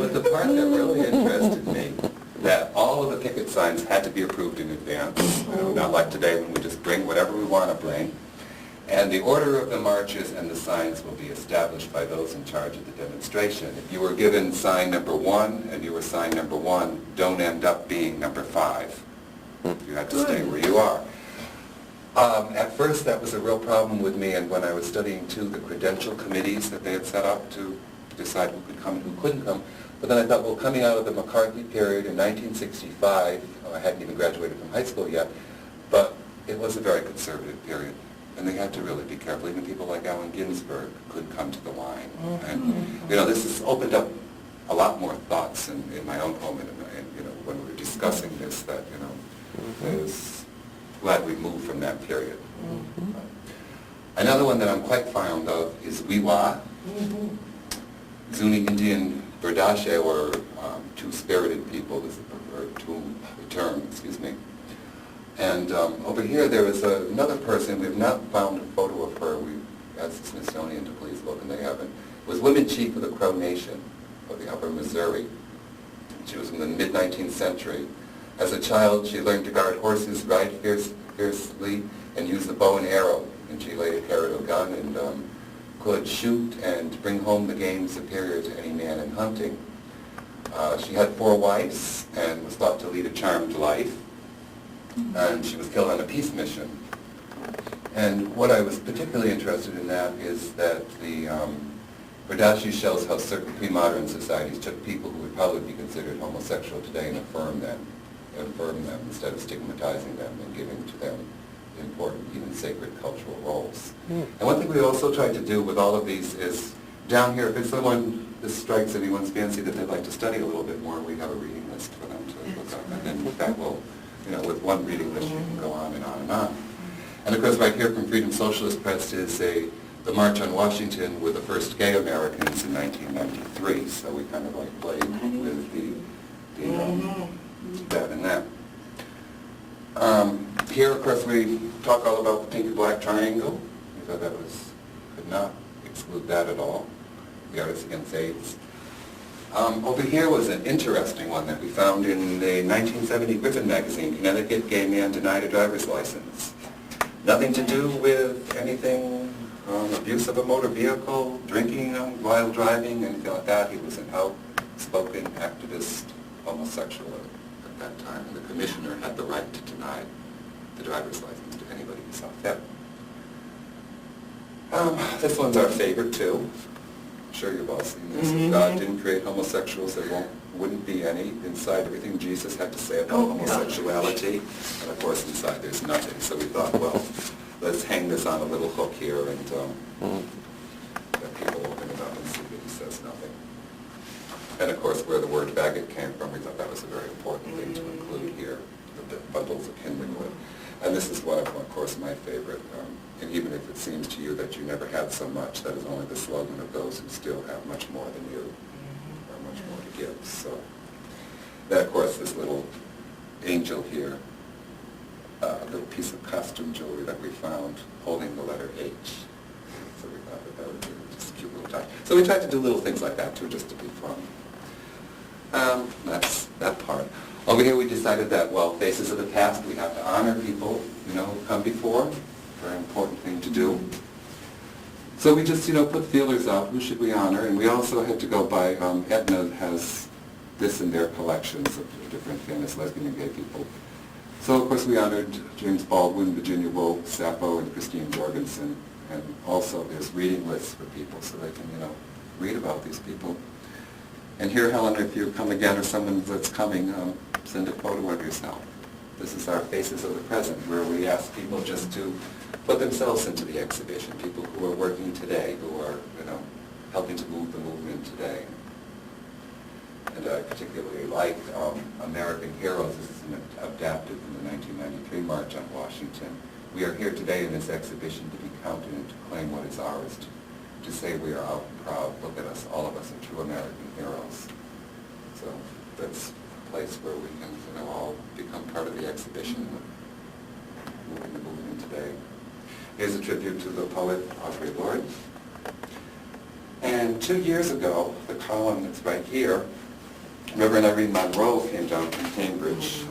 [SPEAKER 2] But the part that really interested me, that all of the picket signs had to be approved in advance, not like today when we just bring whatever we want to bring. And the order of the marches and the signs will be established by those in charge of the demonstration. If you were given sign number 1 and you were sign number 1, don't end up being number 5. You have to stay where you are. At first that was a real problem with me, and when I was studying too, the credential committees that they had set up to decide who could come and who couldn't come. But then I thought, well, coming out of the McCarthy period in 1965, I hadn't even graduated from high school yet, but it was a very conservative period. And they had to really be careful. Even people like Allen Ginsberg couldn't come to the line. And, this has opened up a lot more thoughts in my own home, and when we were discussing this, that, I was glad we moved from that period. Another one that I'm quite fond of is Wiwa. Zuni Indian Berdashe, or two-spirited people, is the term, excuse me. And over here there is another person. We've not found a photo of her. We asked the Smithsonian to please look, and they haven't. It was women chief of the Crow Nation of the Upper Missouri. She was in the mid-19th century. As a child, she learned to guard horses, ride fiercely, and use the bow and arrow. And she later carried a gun and could shoot and bring home the game superior to any man in hunting. She had 4 wives and was thought to lead a charmed life. And she was killed on a peace mission. And what I was particularly interested in that is that the Berdashe shows how certain pre-modern societies took people who would probably be considered homosexual today and affirm them instead of stigmatizing them and giving to them important, even sacred cultural roles. And one thing we also tried to do with all of these is, down here, if this strikes anyone's fancy that they'd like to study a little bit more, we have a reading list for them to look up. And then that will, with one reading list you can go on and on and on. And of course right here from Freedom Socialist Press is the March on Washington with the first gay Americans in 1993. So we kind of like played with that and that. Here, of course, we talk all about the pink and black triangle. We thought could not exclude that at all. The Artists Against AIDS. Over here was an interesting one that we found in the 1970 Griffin magazine, Connecticut Gay Man Denied a Driver's License. Nothing to do with anything, abuse of a motor vehicle, drinking while driving, anything like that. He was an outspoken activist homosexual at that time, and the commissioner had the right to deny the driver's license to anybody who saw fit. This one's our favorite too. I'm sure you've all seen this. If God didn't create homosexuals, there wouldn't be any. Inside everything Jesus had to say about homosexuality, and of course inside there's nothing. So we thought, well, let's hang this on a little hook here and let people open it up and see that he says nothing. And of course, where the word faggot came from, we thought that was a very important thing to include here, the bundles of kindling wood. And this is one of course, my favorite. And even if it seems to you that you never had so much, that is only the slogan of those who still have much more than you, or much more to give. So, then of course, this little angel here, little piece of costume jewelry that we found holding the letter H. So we thought that would be just a cute little touch. So we tried to do little things like that too, just to be fun. That's that part. Over here we decided that, well, faces of the past, we have to honor people, who've come before. Very important thing to do. So we just, put feelers out, who should we honor? And we also had to go by, Aetna has this in their collections of different famous lesbian and gay people. So of course we honored James Baldwin, Virginia Woolf, Sappho, and Christine Jorgensen. And also there's reading lists for people so they can, read about these people. And here, Helen, if you come again or someone that's coming, send a photo of yourself. This is our Faces of the Present, where we ask people just to put themselves into the exhibition, people who are working today, who are, helping to move the movement today. And I particularly like American Heroes. This is adapted from the 1993 March on Washington. We are here today in this exhibition to be counted and to claim what is ours, to say we are out proud, look at us, all of us are true American heroes. So that's a place where we can, all become part of the exhibition, moving the movement today. Here's a tribute to the poet Audre Lorde. And 2 years ago, the column that's right here, Reverend Irene Monroe came down from Cambridge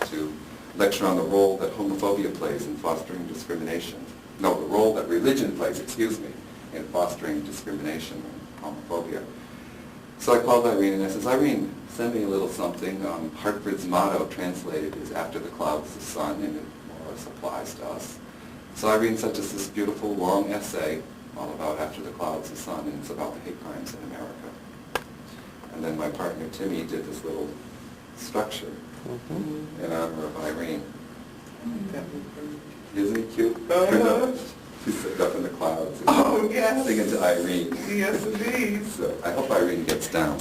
[SPEAKER 2] to lecture on the role that homophobia plays in fostering discrimination. No, the role that religion plays, in fostering discrimination and homophobia. So I called Irene and I says, Irene, send me a little something. Hartford's motto translated is after the clouds the sun, and it more or less applies to us. So Irene sent us this beautiful long essay all about after the clouds the sun, and it's about the hate crimes in America. And then my partner Timmy did this little structure in honor of Irene. Isn't he cute? He's sitting up in the clouds and singing to Irene.
[SPEAKER 11] Yes, indeed.
[SPEAKER 2] So I hope Irene gets down.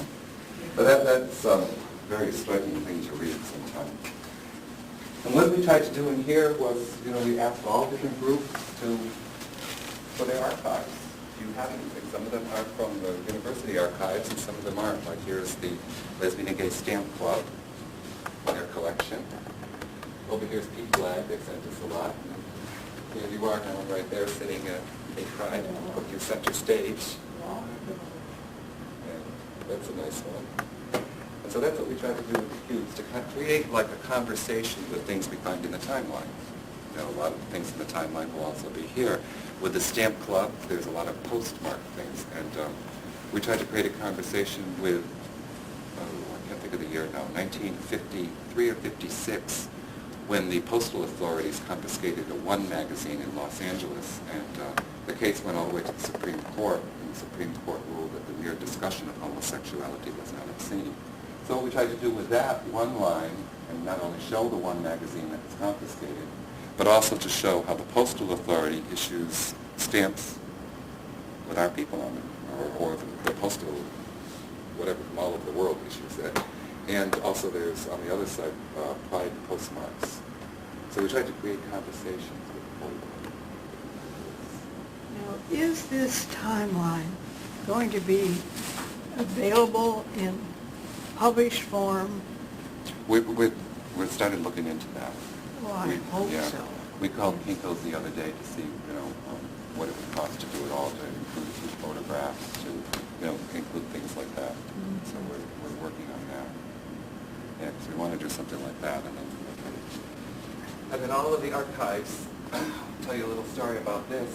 [SPEAKER 2] But that's a very striking thing to read sometimes. And what we tried to do in here was, we asked all different groups for their archives. Do you have anything? Some of them are from the university archives and some of them aren't. Like here's the Lesbian and Gay Stamp Club, their collection. Over here's Pete Glad, they sent us a lot. Here you are now, right there, sitting at Gay Pride, your center stage. And that's a nice one. And so that's what we try to do with the cubes, to kind of create like a conversation with things we find in the timeline. A lot of things in the timeline will also be here. With the Stamp Club, there's a lot of postmark things, and we tried to create a conversation with, I can't think of the year now, 1953 or 56, when the postal authorities confiscated a One magazine in Los Angeles, and the case went all the way to the Supreme Court, and the Supreme Court ruled that the mere discussion of homosexuality was not obscene. So what we tried to do with that one line, and not only show the One magazine that was confiscated, but also to show how the postal authority issues stamps with our people on them, or the postal, whatever, from all over the world issues that. And also there's, on the other side, Pride postmarks. So we tried to create conversations with the whole.
[SPEAKER 13] Now, is this timeline going to be available in published form?
[SPEAKER 2] We started looking into that.
[SPEAKER 13] Well, I hope so.
[SPEAKER 2] We called Kinko's the other day to see, what it would cost to do it all, to include a few photographs, to, include things like that. So we're working on that. Yeah, because we want to do something like that. And then all of the archives, I'll tell you a little story about this.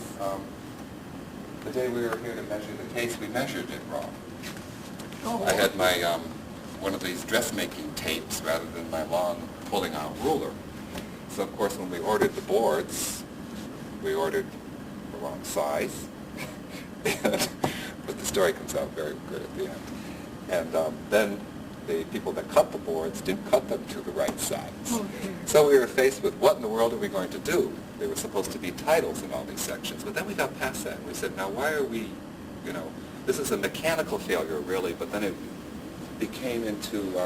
[SPEAKER 2] The day we were here to measure the case, we measured it wrong. I had my, one of these dressmaking tapes rather than my long pulling out ruler. So of course when we ordered the boards, we ordered the wrong size. But the story comes out very good at the end. And then the people that cut the boards didn't cut them to the right size. So we were faced with what in the world are we going to do? There were supposed to be titles in all these sections. But then we got past that and we said, now why are we, this is a mechanical failure really, but then it became into,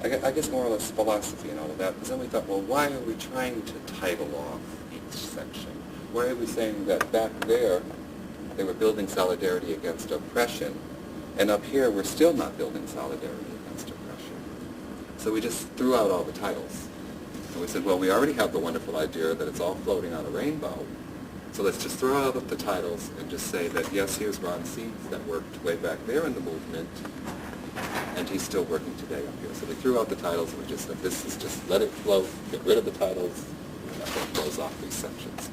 [SPEAKER 2] I guess more or less philosophy and all of that, because then we thought, well, why are we trying to title off each section? Why are we saying that back there they were building solidarity against oppression, and up here we're still not building solidarity against oppression? So we just threw out all the titles. And we said, well, we already have the wonderful idea that it's all floating on a rainbow, so let's just throw out the titles and just say that, yes, here's Ron Seeds that worked way back there in the movement, and he's still working today up here. So we threw out the titles and we just said, this is just let it float, get rid of the titles, and nothing flows off these sections.